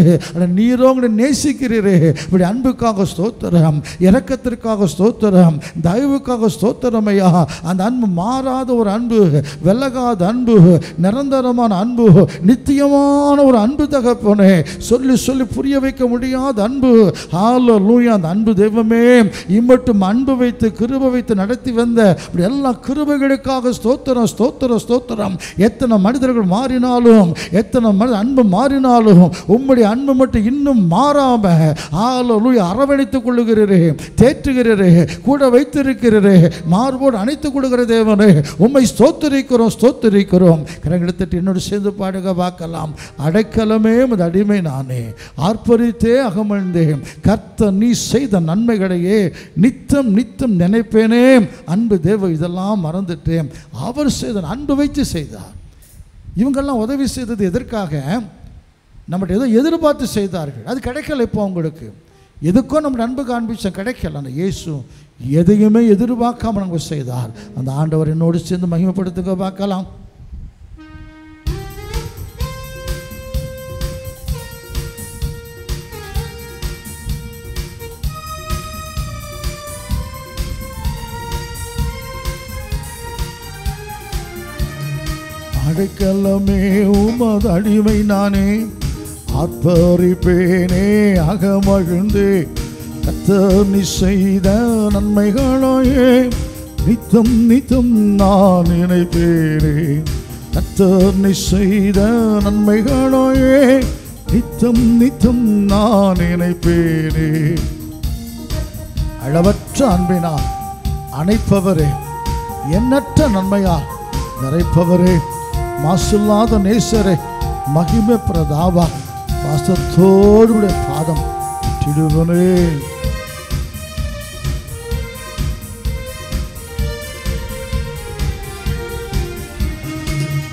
நீரோ உங்களை நேசிக்கிறீரே. இப்படி அன்புக்காக ஸ்தோத்திரம், இரக்கத்திற்காக ஸ்தோத்திரம், தயவுக்காக ஸ்தோத்திரம் ஐயா. அந்த அன்பு மாறாத ஒரு அன்பு, விலகாத அன்பு, நிரந்தரமான அன்பு, நித்தியமான ஒரு அன்பு தகப்பனே. சொல்லி புரிய வைக்க முடியாத அன்பு. ஹல்லேலூயா. அந்த அன்பு தெய்வமே இம்மட்டும் அன்பு வைத்து கிருபை வைத்து நடத்தி வந்த இப்படி எல்லா கிருபைகளுக்காக ஸ்தோத்திரம். எத்தனை மனிதர்கள் மாறினாலும், எத்தனை அன்பு மாறினாலும் உம்முடைய அன்பு மட்டும் இன்னும் மாறாம ஹல்லேலூயா அரவணைத்துக் கொள்ளுகிறீரே, தேற்றுகிறீரே, கூட வைத்திருக்கிறீரே, மார்போடு அணைத்துக் கொள்ளுகிற தேவனே உம்மை ஸ்தோத்திரிக்கிறோம். கரங்கெடுத்துட்டு என்னோடு சேர்ந்து பாடுக பார்க்கலாம். அடைக்கலமே உமது அடிமை நானே, ஆர்ப்பரித்தே அகமழ்ந்தேன், கர்த்தர் நீ செய்த நன்மைகளையே நித்தம் நினைப்பேனே. அன்பு தேவ இதெல்லாம் மறந்துட்டேன். அவர் செய்த அன்பு வைத்து செய்தார். இவங்கெல்லாம் உதவி செய்தது எதற்காக? நம்மகிட்ட ஏதோ எதிர்பார்த்து செய்தார்கள். அது கிடைக்கல. இப்போ அவங்களுக்கு எதுக்கும் நம்ம அன்பு காண்பிச்சோம், கிடைக்கல. அந்த இயேசு எதையுமே எதிர்பார்க்காம நம்ம செய்தார். அந்த ஆண்டவர் என்னோடு சேர்ந்து மகிமைப்படுத்துக பார்க்கலாம். அடைக்கலமே உமது அடிமை நானே, ஆர்ப்பரிப்பேனே அகமகிழ்ந்தே, கர்த்தர் நீ செய்த நன்மைகளையே நித்தம் நான் நினைப்பேனே. கர்த்தர் நீ செய்த நன்மைகளையே நித்தம் நான் நினைப்பேனே. அளவற்ற அன்பினால் அணைப்பவரே, எண்ணற்ற நன்மையால் நிறைப்பவரே, மாசில்லாத நேசரே, மகிமை பிரதாபா, வாசத்தோடு பாதம் திடுவனே.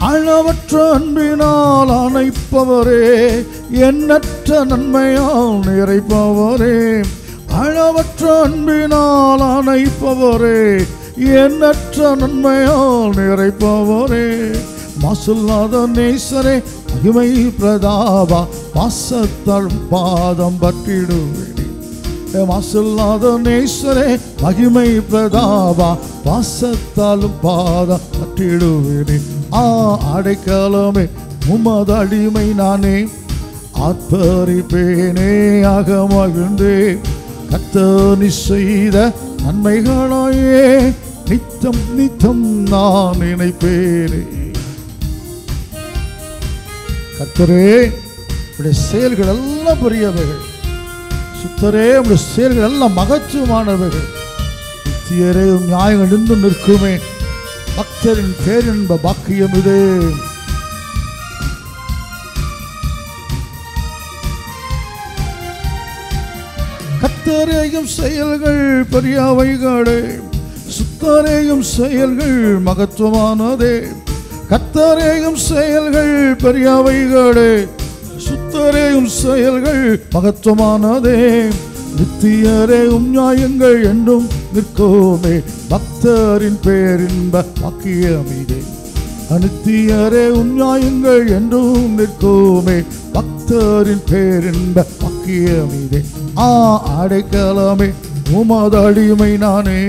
அளவற்ற அன்பினால் அணைப்பவரே, எண்ணற்ற நன்மையால் நிறைப்பவரே. அளவற்ற அன்பினால் அணைப்பவரே, எண்ணற்ற நன்மையால் நிறைப்பவரே. மாசில்லாத நேசரே, மகிமை பிரதாபா, வாசத்தால் பாதம் பற்றிடுவேனே. மாசில்லாத நேசரே, மகிமை பிரதாபா, வாசத்தாலும் பாதம் பற்றிடுவேனே. அடைக்கலமே உமது அடிமை நானே, ஆர்ப்பரிப்பேனே அகமகிழ்ந்தே, கர்த்தர் நீ செய்த நன்மைகளையே நித்தம் நான் நினைப்பேனே. கர்த்தரே உடைய செயல்கள் எல்லாம் பெரியவைகள், சுத்தரே உடைய செயல்கள் எல்லாம் மகத்துவமானவைகள். நித்தியரே நியாயங்கள் நின்று நிற்குமே, பக்தரின் பேரின்ப பாக்கியம் இது. கர்த்தரேயும் செயல்கள் பெரியவைகளே, சுத்தரேயும் செயல்கள் மகத்துவமானதே. கர்த்தரேயும் செயல்கள் பெரியவைகளே, சுத்தரே உம் செயல்கள் மகத்துவமானதே, நித்தியரே உம் நியாயங்கள் என்றும் நிற்குமே, பக்தரின் பேரின்ப வாக்கியமிதே. அநித்தியரே உம் நியாயங்கள் என்றும் நிற்குமே, பக்தரின் பேரின்ப வாக்கியமிதே. அடைக்கலமே உமது அடிமை நானே,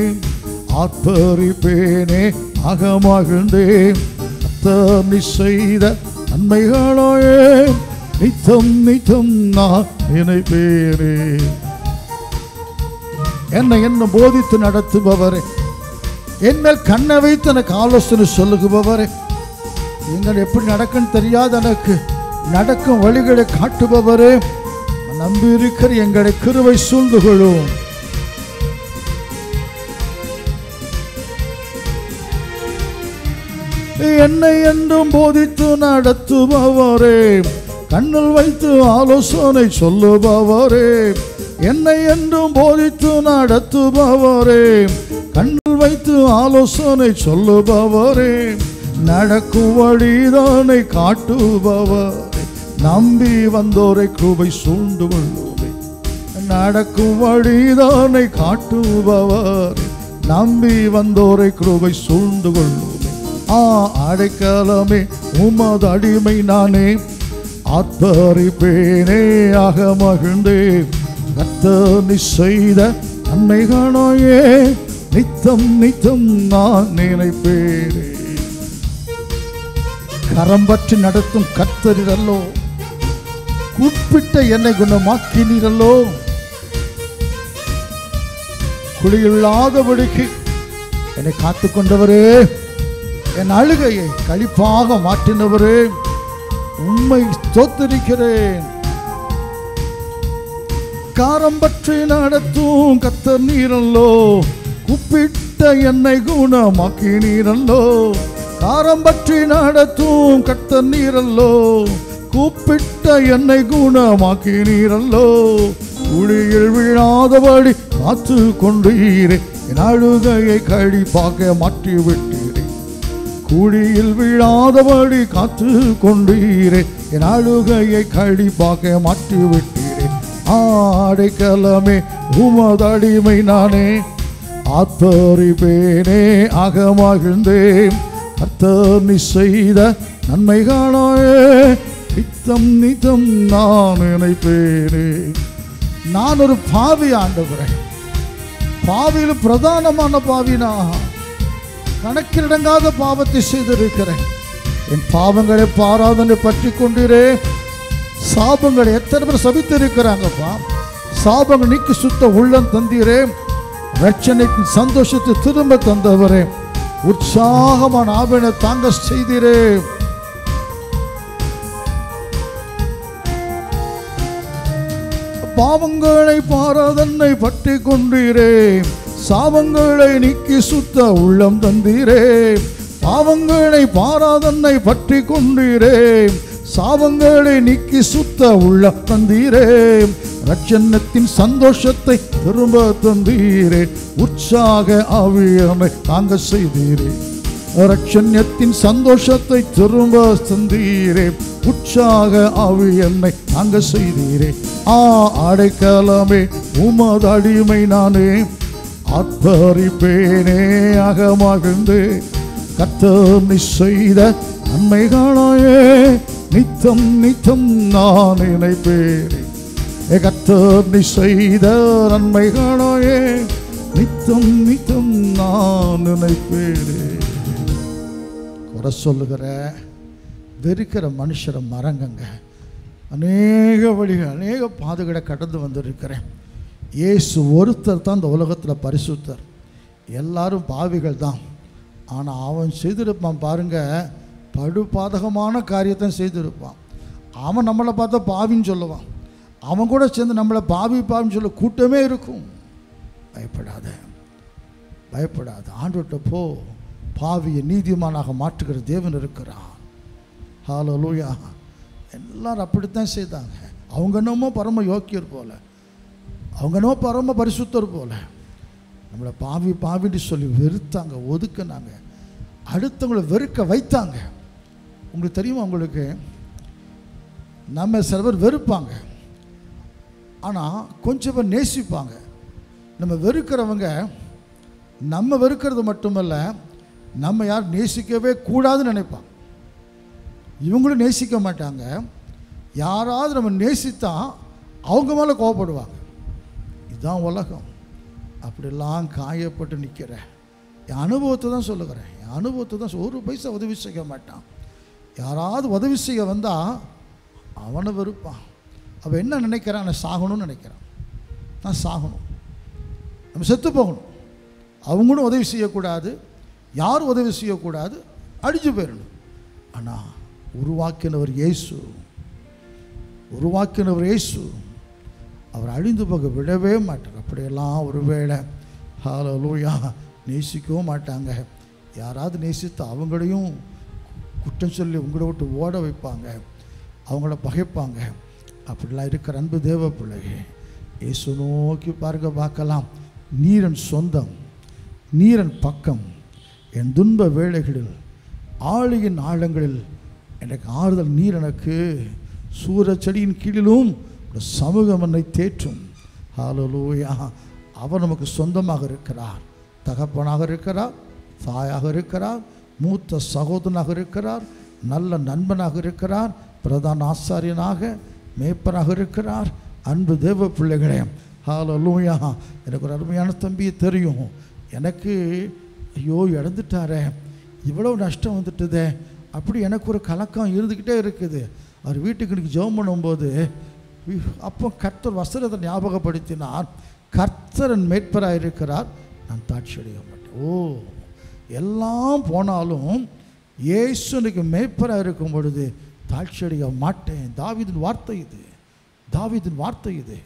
ஆர்ப்பரிப்பேனே அகமகிழ்ந்தேன். கர்த்தர் நீ செய்த நன்மைகளோயே நித்தம் நித்தம் நான் நினைப்பேனே. என்னை என்ன போதித்து நடத்துபவரே, என் மேல் கண்ணை வைத்து எனக்கு ஆலோசனை சொல்லுபவரே, எங்கள் எப்படி நடக்குன்னு தெரியாது எனக்கு நடக்கும் வழிகளை காட்டுபவரே, நம்பியிருக்கிற எங்களை கிருபை சூழ்ந்து கொள்ளும். என்னை என்றும் போதித்து நடத்துபவரே, கண்ணில் வைத்து ஆலோசனை சொல்லுபவரே, என்னை என்றும் போதித்து நடத்துபவரே, கண்ணில் வைத்து ஆலோசனை சொல்லுபவரே, நடக்கும் வழிதானை காட்டுபவரே, நம்பி வந்தோரை கிருபை சூழ்ந்து கொள்ளுவே. நடக்கும் வழிதானை காட்டுபவரே, நம்பி வந்தோரை கிருபை சூழ்ந்து கொள்ளுவே. அடைக்கலமே உமது அடிமை நானே, ஆர்ப்பரிப்பேனே அகமகிழ்ந்தேன். கர்த்தர் நீ செய்த நன்மைகளோயே நித்தம் நித்தம் நான் நினைப்பேனே. கரம் பற்றி நடத்தும் கர்த்தரிரல்லோ, கூப்பிட்ட என்னை குணமாக்கினீரல்லோ. குழியில்லாதபடிக்கு என்னை காத்து கொண்டவரே, என் அழுகையை களிப்பாக மாற்றினவரே, உம்மை ஸ்தோத்திரிக்கிறேன். காரம் பற்றி நடத்தும் கர்த்தர் நீரல்லோ, கூப்பிட்ட என்னை குணமாக்கினீரல்லோ. காரம் பற்றி நடத்தும் கர்த்தர் நீரல்லோ, கூப்பிட்ட என்னை குணமாக்கினீரல்லோ. குழியில் விழாதபடி காத்து கொண்டீரே, என் அழுகையை களிப்பாக மாற்றி விட்டீரே. குழியில் விழாதபடி காத்து கொண்டீரே, என் அழுகையை களிப்பாக மாற்றி விட்டீரே. அடைக்கலமே உமது அடிமை நானே, ஆர்ப்பரிப்பேனே அகமகிழ்ந்தேன். கர்த்தர் நீ செய்த நன்மைகளோயே நித்தம் நித்தம் நான் நினைப்பேனே. நான் ஒரு பாவி ஆண்டவரே, பாவியில் பிரதானமான பாவினா, கணக்கிலடங்காத பாவத்தை செய்திருக்கிறேன். என் பாவங்களை பாராதனை பற்றி கொண்டீரே. சாபங்களை எத்தனை பேர் சபித்திருக்கிறாங்கப்பா, சாபங்கள் நீக்கி சுத்த உள்ளம் தந்தீரே. ரட்சணைக்கு சந்தோஷத்தை திரும்ப தந்தவரே, உற்சாகமான ஆவினை தாங்க செய்தீரே. பாவங்களை பாராதனை பற்றி கொண்டீரே, சாபங்களை நீக்கி சுத்த உள்ளம் தந்தீரே. பாவங்களை பாராதனை பற்றி கொண்டீரே, சாபங்களை நீக்கி சுத்த உள்ளம் தந்தீரே. ரட்சணத்தின் சந்தோஷத்தை திரும்ப தந்தீரே, உற்சாக ஆவியனை தாங்க செய்தீரே. ரட்சண்யத்தின் சந்தோஷத்தை திரும்ப தந்தீரே, உற்சாக ஆவியனை தாங்க செய்தீரே. அடைக்கலமே உமது அடிமை நானே, ஆர்ப்பரிப்பேனே அகமகிழ்ந்து. கர்த்தர் நீ செய்த நன்மைகளோயே நித்தம் நித்தம் நான் நினைப்பேனே. கர்த்தர் நீ செய்த நன்மைகளோயே நித்தம் நித்தம் நான் நினைப்பேனே. குறை சொல்லுகிற வெறுக்கிற மனுஷரை மறங்கங்க. அநேக வழிகள் அநேக பாதைகளை கடந்து வந்திருக்கிறேன். இயேசு ஒருத்தர் தான் இந்த உலகத்தில் பரிசுத்தர், எல்லாரும் பாவிகள் தான். ஆனால் அவன் செய்திருப்பான் பாருங்க, படுபாதகமான காரியத்தை செய்திருப்பான். அவன் நம்மளை பார்த்தா பாவின்னு சொல்லுவான், அவன் கூட சேர்ந்து நம்மளை பாவி பாவின்னு சொல்ல கூட்டமே இருக்கும். பயப்படாத, பயப்படாத, ஆண்டவர்கிட்ட போ. பாவியை நீதிமானாக மாற்றுகிற தேவன் இருக்கிறான். ஹல்லேலூயா. எல்லாரும் அப்படித்தான் செய்தாங்க. அவங்க என்னமோ பரம யோக்கியர் போல, அவங்க என்னமோ பரம பரிசுத்தர் போல நம்மளை பாவி பாவின்னு சொல்லி வெறுத்தாங்க, ஒதுக்குனாங்க, அடுத்தவங்களை வெறுக்க வைத்தாங்க. உங்களுக்கு தெரியுமா, உங்களுக்கு நம்ம சில பேர் வெறுப்பாங்க, ஆனால் கொஞ்சம் பேர் நேசிப்பாங்க. நம்ம வெறுக்கிறவங்க நம்ம வெறுக்கிறது மட்டுமல்ல, நம்ம யார் நேசிக்கவே கூடாதுன்னு நினைப்பாங்க. இவங்களும் நேசிக்க மாட்டாங்க. யாராவது நம்ம நேசித்தா அவங்க மேலே கோவப்படுவாங்க. இதுதான் உலகம். அப்படிலாம் காயப்பட்டு நிற்கிறேன். என் அனுபவத்தை தான் சொல்லுகிறேன். என் அனுபவத்தை தான். ஒரு பைசா உதவி செய்ய மாட்டான். யாராவது உதவி செய்ய வந்தால் அவனை வெறுப்பான். அவன் என்ன நினைக்கிறான்? நான் சாகணும்னு நினைக்கிறான். நான் சாகணும், நம்ம செத்து போகணும். அவங்களும் உதவி செய்யக்கூடாது, யாரும் உதவி செய்யக்கூடாது, அடிச்சு போயிடணும். ஆனால் உருவாக்கினவர் இயேசு, உருவாக்கினவர் இயேசு அவர் அழிந்து போக விடவே மாட்டார். அப்படியெல்லாம் ஒருவேளை ஹல்லேலூயா நேசிக்கவும் மாட்டாங்க. யாராவது நேசித்து அவங்களையும் குற்றம் சொல்லி உங்களை விட்டு ஓட வைப்பாங்க, அவங்கள பகைப்பாங்க. அப்படிலாம் இருக்கிற அன்பு தேவ பிள்ளையே, இயேசு நோக்கி பாருங்க, பார்க்கலாம். நீரன் சொந்தம், நீரன் பக்கம், என் துன்ப வேளைகளில் ஆழியின் ஆழங்களில் எனக்கு ஆறுதல் நீர் எனக்கு, சூரச் செடியின் கீழிலும் சமூகம் என்னை தேற்றும். ஹல்லேலூயா. அவர் நமக்கு சொந்தமாக இருக்கிறார். தகப்பனாக இருக்கிறார், தாயாக இருக்கிறார், மூத்த சகோதரனாக இருக்கிறார், நல்ல நண்பனாக இருக்கிறார், பிரதான ஆசாரியனாக மேய்ப்பனாக இருக்கிறார். அன்பு தேவ பிள்ளைகளே, ஹல்லேலூயா. எனக்கு ஒரு அருமையான தம்பியை தெரியும். எனக்கு ஐயோ இழந்துட்டாரே, இவ்வளோ நஷ்டம் வந்துட்டுதே, அப்படி எனக்கு ஒரு கலக்கம் இருந்துக்கிட்டே இருக்குது. அவர் வீட்டுக்கு இன்றைக்கி ஜெபம் பண்ணும்போது அப்போ கர்த்தர் வசனத்தை ஞாபகப்படுத்தினார். கர்த்தரன் மேய்ப்பராக இருக்கிறார், நான் தாட்சி அடைய மாட்டேன். ஓ, எல்லாம் போனாலும் இயேசு எனக்கு மேய்ப்பராக இருக்கும் பொழுது தாட்சி அடைய மாட்டேன். தாவீதின் வார்த்தை இது, தாவீதின் வார்த்தை இது.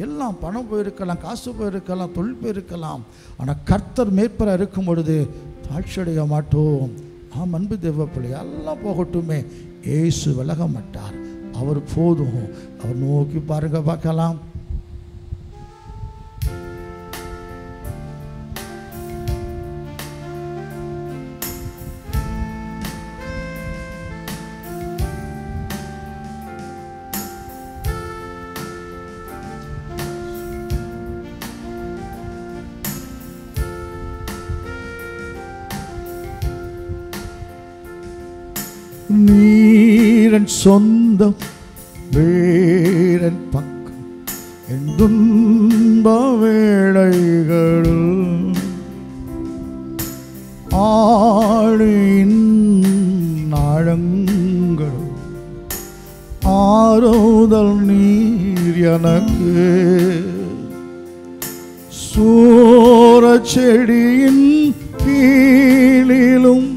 எல்லாம் பணம் போயிருக்கலாம், காசு போயிருக்கலாம், தொழில் போயிருக்கலாம், ஆனால் கர்த்தர் மேய்ப்பராக இருக்கும் பொழுது தாட்சி அடைய மாட்டோம். ஆம் அன்பு தேவ பிள்ளை, எல்லாம் போகட்டுமே, இயேசு விலக மாட்டார். அவர் போதும். அவர் நோக்கி பாருங்க, பார்க்கலாம். நீரன் சொந்தம், வேரன் பக்கம், என் துன்ப வேளைகளும் ஆழியின் ஆழங்களும் ஆறுதல் நீர் எனக்கு, சூரச் செடியின் கீழிலும்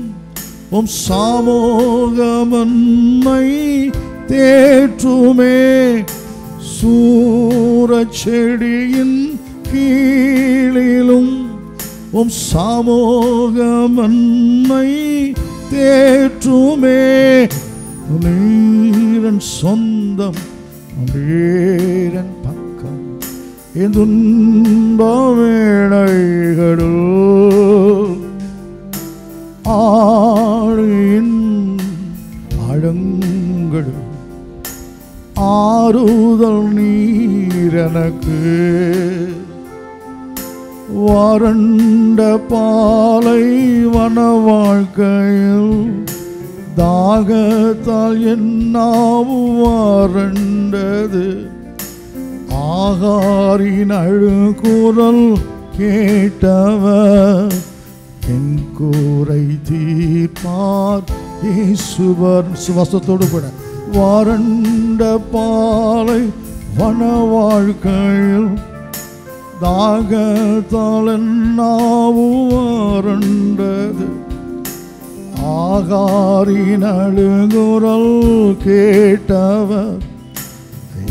உம் சமூகமன்னை தேற்றுமே, சூரச் செடியின் கீழிலும் உம் சமூகமன்னை தேற்றுமே. நீரன் சொந்தம், நீரன் பக்கம், என் துன்ப வேளைகளும் ஆழியின் ஆழங்களும் ஆறுதல் நீர் எனக்கு, வறண்ட பாலைவன வாழ்க்கையில் தாகத்தால் என் நாவு வறண்டது, ஆகாரின் அழுகுரல் கேட்டவர் என் கூரை தீர்ப்பார். இயேசுவர் சுவாசத்தோடு கூட, வறண்ட பாலை வன வாழ்க்கையில் தாகத்தால் நாவு வறண்டது, ஆகாரின் அழுகுரல் கேட்டவர்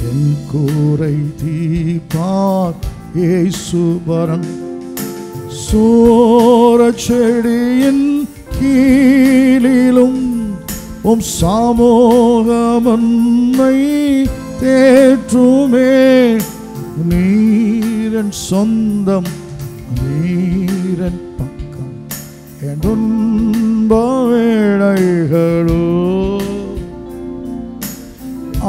என் கூரை தீர்ப்பார். இயேசுவரன் சூரச் செடியின் கீழிலும் உம் சமூகமன்னை தேற்றுமே. நீரன் சொந்தம், நீரன் பக்கம், என் துன்ப வேளைகளோ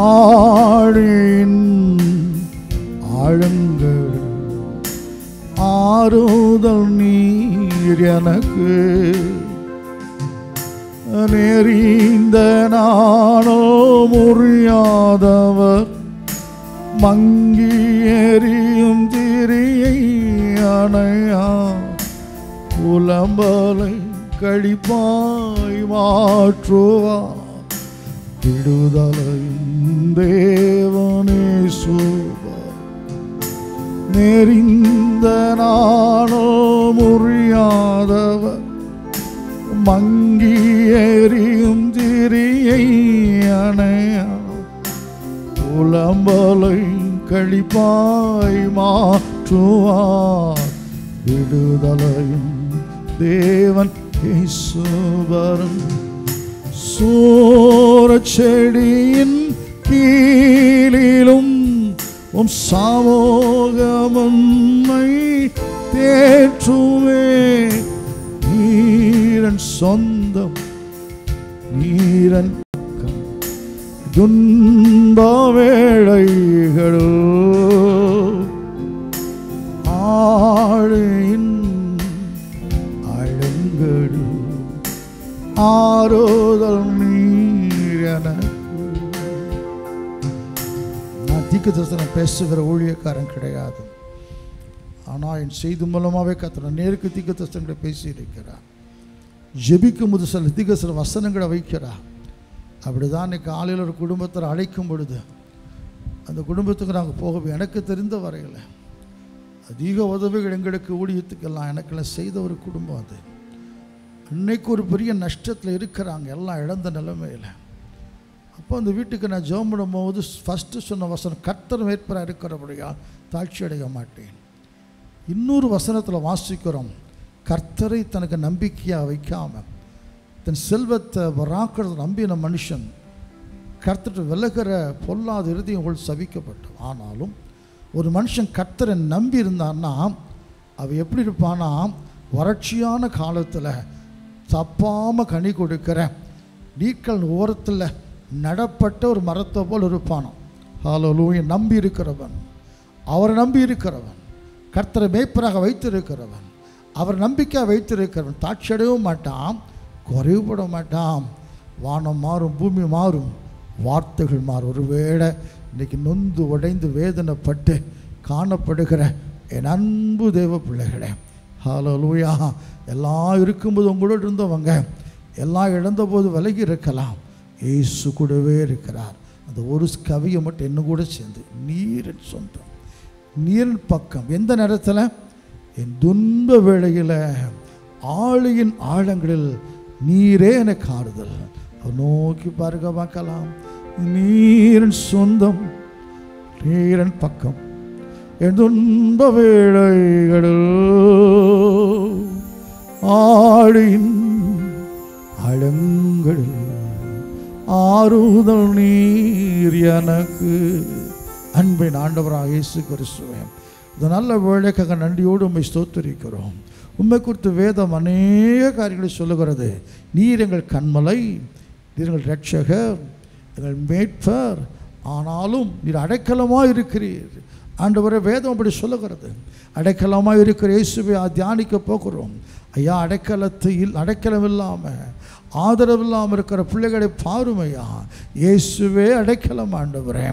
ஆழியின் ஆழங்கள் ஆறுதல் நீர் எனக்கு நெறிந்த நானோ முறியாதவர் மங்கி எறியும் திரியை அணையா புலம்பலை கழிப்பாய் மாற்றுவார் விடுதலையும் தேவனே சூபர் நெறிந்த நானோ முறியாதவர் மங்கி எறியும் திரியை அணையா புலம்பலை கழிப்பாய் மாற்றுவார் விடுதலையும் தேவன் இயேசுவரும் சூரச் செடியின் கீழிலும் உம் சமூகமுன்னை தேற்றுமே நீரன் சொந்தம் நீரன் துன்ப வேளைகள் ஆழியின் ஆழங்கள் ஆறுதல் நீர் எனக்கு. நான் தீர்க்கதரிசனம் பேசுகிற ஊழியக்காரன் கிடையாது. ஆனால் என் செய்தி மூலமாகவே கர்த்தர் நேருக்கு தீர்க்கதரிசனங்களை பேசியிருக்கிறார். ஜெபிக்கும் போது சில தீர்க்கதரிசன வசனங்களை வைக்கிறார். அப்படிதான் இன்னைக்கு காலையில் ஒரு குடும்பத்தை அழைக்கும் பொழுது அந்த குடும்பத்துக்கு நாங்கள் போக எனக்கு தெரிந்த வரையில் அதிக உதவிகள் எங்களுக்கு ஊழியத்துக்கெல்லாம் எனக்கெல்லாம் செய்த ஒரு குடும்பம் அது. இன்னைக்கு ஒரு பெரிய நஷ்டத்தில் இருக்கிறாங்க, எல்லாம் இழந்த நிலைமையில். அப்போ அந்த வீட்டுக்கு நான் ஜெபம் பண்ணும்போது ஃபஸ்ட்டு சொன்ன வசனம் கர்த்தர் மேற்பராக இருக்கிறபடியா தாழ்ச்சி அடைய மாட்டேன். இன்னொரு வசனத்தில் வாசிக்கிறோம், கர்த்தரை தனக்கு நம்பிக்கையாக வைக்காமல் தன் செல்வத்தை வராக்கிறத நம்பின மனுஷன் கர்த்தர் விலகிற பொல்லாத இருதயங்கள் சபிக்கப்பட்டோம். ஆனாலும் ஒரு மனுஷன் கர்த்தரை நம்பி இருந்தான்னா அவன் எப்படி இருப்பானா, வறட்சியான காலத்தில் தப்பாமல் கனி கொடுக்கிற நீக்கல் ஓரத்தில் நடப்பட்ட ஒரு மரத்தை போல் இருப்பானோ. ஹல்லேலூயா. நம்பி இருக்கிறவன், அவரை நம்பி இருக்கிறவன், கர்த்தரை மேய்ப்பராக வைத்திருக்கிறவன், அவர் நம்பிக்கையாக வைத்திருக்கிறவன் தாட்சியடையவும் மாட்டான், குறைவுபட மாட்டான். வானம் மாறும், பூமி மாறும், வார்த்தைகள் மாறும். ஒருவேளை இன்றைக்கி நொந்து உடைந்து வேதனைப்பட்டு காணப்படுகிற என் அன்பு தேவ பிள்ளைகளே, ஹல்லேலூயா, எல்லாம் இருக்கும்போது உங்களோடு இருந்தவங்க எல்லாம் இழந்தபோது விலகி இருக்கலாம், இயேசு கூடவே இருக்கிறார். அந்த ஒரு கவியை மட்டும் என்ன கூட சேர்ந்து நீரின் சொந்தம் நீரின் பக்கம் எந்த நேரத்தில் என் துன்ப வேளையில் ஆழியின் ஆழங்களில் நீரே எனக்கு ஆறுதல். நோக்கி பாருங்க பார்க்கலாம். நீரின் சொந்தம் நீரின் பக்கம் என் துன்ப வேளைகளில் ஆழியின் ஆழங்களில் ஆறுதல் நீர் எனக்கு. அன்பின் ஆண்டவராக இயேசு கிறிஸ்துவே, இந்த நல்ல வேளைக்காக நன்றியோடு உம்மை ஸ்தோத்திரிக்கிறோம். உம்மை குறித்து வேதம் அநேக காரியங்களை சொல்லுகிறது. நீர் எங்கள் கண்மலை, நீர் எங்கள் இரட்சகர், எங்கள் மேட்பர், ஆனாலும் நீர் அடைக்கலமாக இருக்கிறீர். ஆண்டவரே, வேதம் அப்படி சொல்லுகிறது. அடைக்கலமாக இருக்கிற இயேசுவை தியானிக்க போகிறோம். ஐயா, அடைக்கலம் இல்லாமல் ஆதரவு இல்லாமல் இருக்கிற பிள்ளைகளை பாருமையா. இயேசுவே அடைக்கலம். ஆண்டவரே,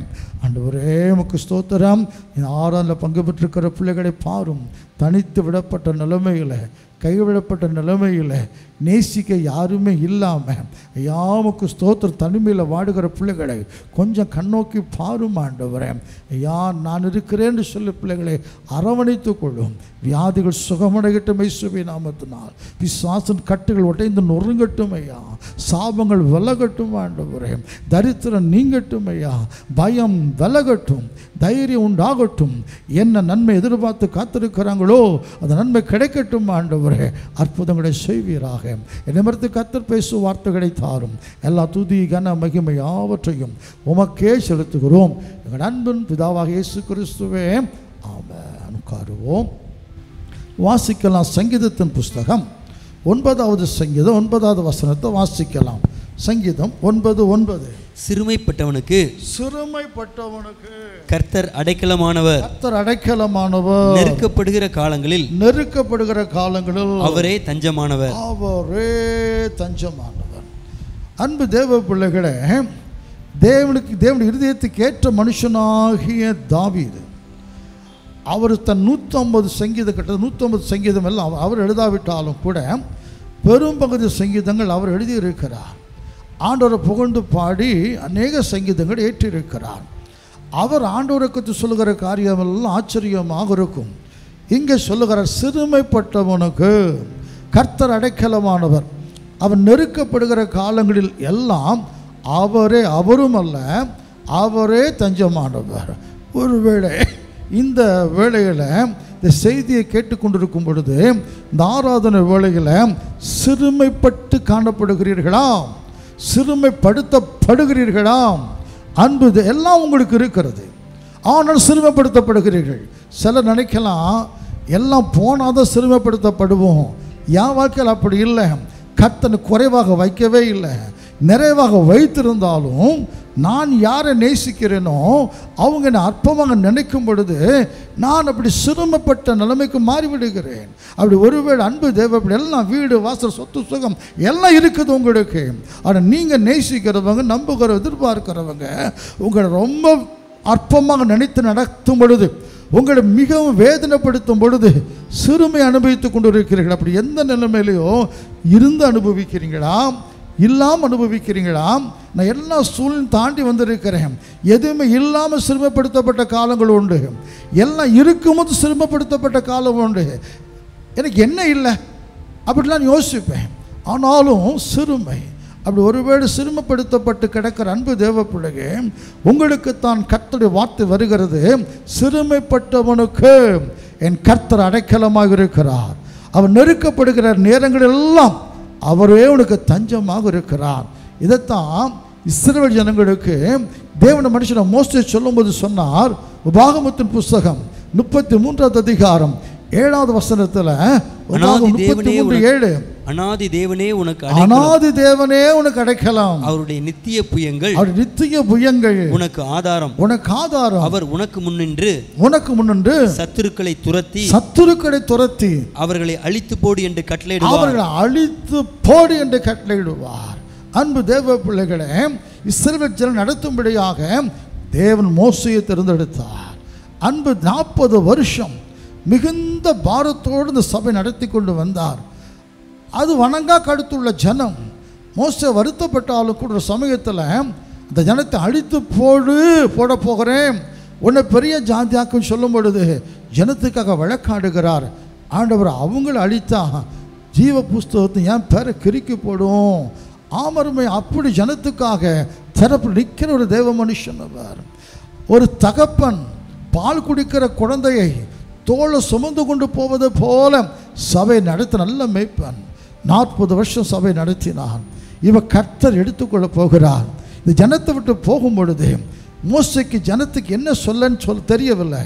ஆண்டவரே உமக்கு ஸ்தோத்திரம். இந்த ஆறாண்டில் பங்கு பெற்றிருக்கிற பிள்ளைகளை பாரும். தனித்து விடப்பட்ட நிலைமையில், கைவிடப்பட்ட நிலைமையில், நேசிக்க யாருமே இல்லாமல் ஐயா உமக்கு ஸ்தோத்திரம். தனிமையில் வாடுகிற பிள்ளைகளை கொஞ்சம் கண்ணோக்கி பாரும். ஆண்டவரே, ஐயா நான் இருக்கிறேன்னு சொல்லி பிள்ளைகளை அரவணைத்து கொள்ளும். வியாதிகள் சுகமடைகட்டும் இயேசுவே நாமத்தினால். பிசாசின் கட்டுகள் உடைந்து நொறுங்கட்டும் ஐயா. சாபங்கள் விலகட்டும் ஆண்டவரே. தரித்திரம் நீங்கட்டும் ஐயா. பயம் விலகட்டும், தைரியம் உண்டாகட்டும். என்ன நன்மை எதிர்பார்த்து காத்திருக்கிறாங்களோ அந்த நன்மை கிடைக்கட்டும் ஆண்டவரே. அற்புதங்களை செய்வீராக. என்னை மறுத்து கர்த்தர் பேசும் வார்த்தைகளை தாரும். எல்லா துதி கன மகிமை யாவற்றையும் உமக்கே செலுத்துகிறோம் எங்கள் அன்பின் பிதாவாக இயேசு கிறிஸ்துவே, ஆமென். உட்காருவோம். வாசிக்கலாம். சங்கீதத்தின் புஸ்தகம் 9வது சங்கீதம் 9வது வசனத்தை வாசிக்கலாம். சங்கீதம் 9:9. சிறுமைப்பட்டவனுக்கு கர்த்தர் அடைக்கலமானவர். நெருக்கப்படுகிற காலங்களில் அவரே தஞ்சமானவர். அன்பு தேவ பிள்ளைகளே, தேவனுடைய இருதயத்துக்கு ஏற்ற மனுஷனாகிய தாவீது, அவர் தன் 150 சங்கீதம் கட்டது. 150 சங்கீதம் எல்லாம் அவர் எழுதாவிட்டாலும் கூட பெரும்பகுதி சங்கீதங்கள் அவர் எழுதியிருக்கிறார். ஆண்டவரை புகழ்ந்து பாடி அநேக சங்கீதங்கள் ஏற்றிருக்கிறார். அவர் ஆண்டவரை குறித்து சொல்லுகிற காரியமெல்லாம் ஆச்சரியமாக இருக்கும். இங்கே சொல்லுகிறார், சிறுமைப்பட்டவனுக்கு கர்த்தர் அடைக்கலமானவர். அவன் நெருக்கப்படுகிற காலங்களில் எல்லாம் அவரும் அல்ல, அவரே தஞ்சமானவர். ஒருவேளை இந்த வேளையில் இந்த செய்தியை கேட்டுக்கொண்டிருக்கும் பொழுது, இந்த ஆராதனை வேளையில் சிறுமைப்பட்டு காணப்படுகிறீர்களா? சிறுமைப்படுத்தப்படுகிறீர்களா? அன்பு எல்லாம் உங்களுக்கு இருக்கிறது, ஆனால் சிறுமைப்படுத்தப்படுகிறீர்கள். சிலர் நினைக்கலாம், எல்லாம் போனாதான் சிறுமைப்படுத்தப்படுவோம். என் வாழ்க்கையில் அப்படி இல்லை. கர்த்தனை குறைவாக வைக்கவே இல்லை. நிறைவாக வைத்திருந்தாலும் நான் யாரை நேசிக்கிறேனோ அவங்க என்னை அற்பமாக நினைக்கும் பொழுது நான் அப்படி சிரமப்பட்ட நிலைமைக்கு மாறிவிடுகிறேன். அப்படி ஒருவேளை அன்பு தேவை, எல்லாம் வீடு வாசல் சொத்து சுகம் எல்லாம் இருக்குது உங்களுக்கு. ஆனால் நீங்கள் நேசிக்கிறவங்க, நம்புகிற, எதிர்பார்க்கிறவங்க உங்களை ரொம்ப அற்பமாக நினைத்து நடத்தும் பொழுது, உங்களை மிகவும் வேதனைப்படுத்தும் பொழுது சிறுமை அனுபவித்து கொண்டு இருக்கிறீர்கள். அப்படி எந்த நிலைமையிலையோ இருந்து அனுபவிக்கிறீங்களா, இல்லாமல் அனுபவிக்கிறீங்களா? நான் எல்லா சூழ்நிலையும் தாண்டி வந்திருக்கிறேன். எதுவுமே இல்லாமல் சிரமப்படுத்தப்பட்ட காலங்கள் உண்டு, எல்லாம் இருக்கும்போது சிரமப்படுத்தப்பட்ட காலம் உண்டு. எனக்கு என்ன இல்லை அப்படிலாம் யோசிப்பேன். ஆனாலும் சிறுமை, அப்படி ஒருவேளை சிறுமப்படுத்தப்பட்டு கிடக்கிற அன்பு தேவ பிள்ளையே, உங்களுக்கு தான் கர்த்தருடைய வார்த்தை வருகிறது. சிறுமைப்பட்டவனுக்கு என் கர்த்தர் அடைக்கலமாக இருக்கிறார். அவன் நெருக்கப்படுகிற நேரங்களெல்லாம் அவரே உனக்கு தஞ்சமாக இருக்கிறார். இதைத்தான் இஸ்ரவேல் ஜனங்களுக்கு தேவன மனுஷனை மோசே சொல்லும்போது சொன்னார். உபாகமத்தின் புஸ்தகம் 33வது அதிகாரம் 7வது வசனத்தில், அநாதி தேவனே உனக்கு அடைக்கலாம். அவருடைய நித்திய புயங்கள் உனக்கு ஆதாரம். அவர் உனக்கு முன்னின்று சத்துருக்களை துரத்தி அவர்களை அழித்து போடு என்று கட்டளையிடுவார். அன்பு தேவ பிள்ளைகளே, இஸ்ரவேல் ஜனங்களை நடத்தும்படியாக தேவன் மோசேயை தேர்ந்தெடுத்தார். அன்பு 40 வருஷம் மிகுந்த பாரத்தோடு இந்த சபை நடத்தி கொண்டு வந்தார். அது வணங்கா கடுத்துள்ள ஜனம். மோசே வருத்தப்பட்டாலும் கூட சமயத்தில் அந்த ஜனத்தை அழித்து போட போகிறேன், உன்னை பெரிய ஜாதியாக்குன்னு சொல்லும் பொழுது ஜனத்துக்காக வழக்காடுகிறார். ஆண்டவர் அவங்கள அழித்தா ஜீவ புஸ்தகத்தை என் பேரை கிறுக்கி போடும். ஆமருமை அப்படி ஜனத்துக்காக திறப்பு நிற்கிற ஒரு தேவ மனுஷன் அவர். ஒரு தகப்பன் பால் குடிக்கிற குழந்தையை தோளை சுமந்து கொண்டு போவது போல சபை நடத்த நல்ல மேய்ப்பன். 40 வருஷம் சபை நடத்தினான். இவன் கர்த்தர் எடுத்துக்கொள்ள போகிறார். இந்த ஜனத்தை விட்டு போகும் பொழுது மோசேக்கு ஜனத்துக்கு என்ன சொல்ல தெரியவில்லை.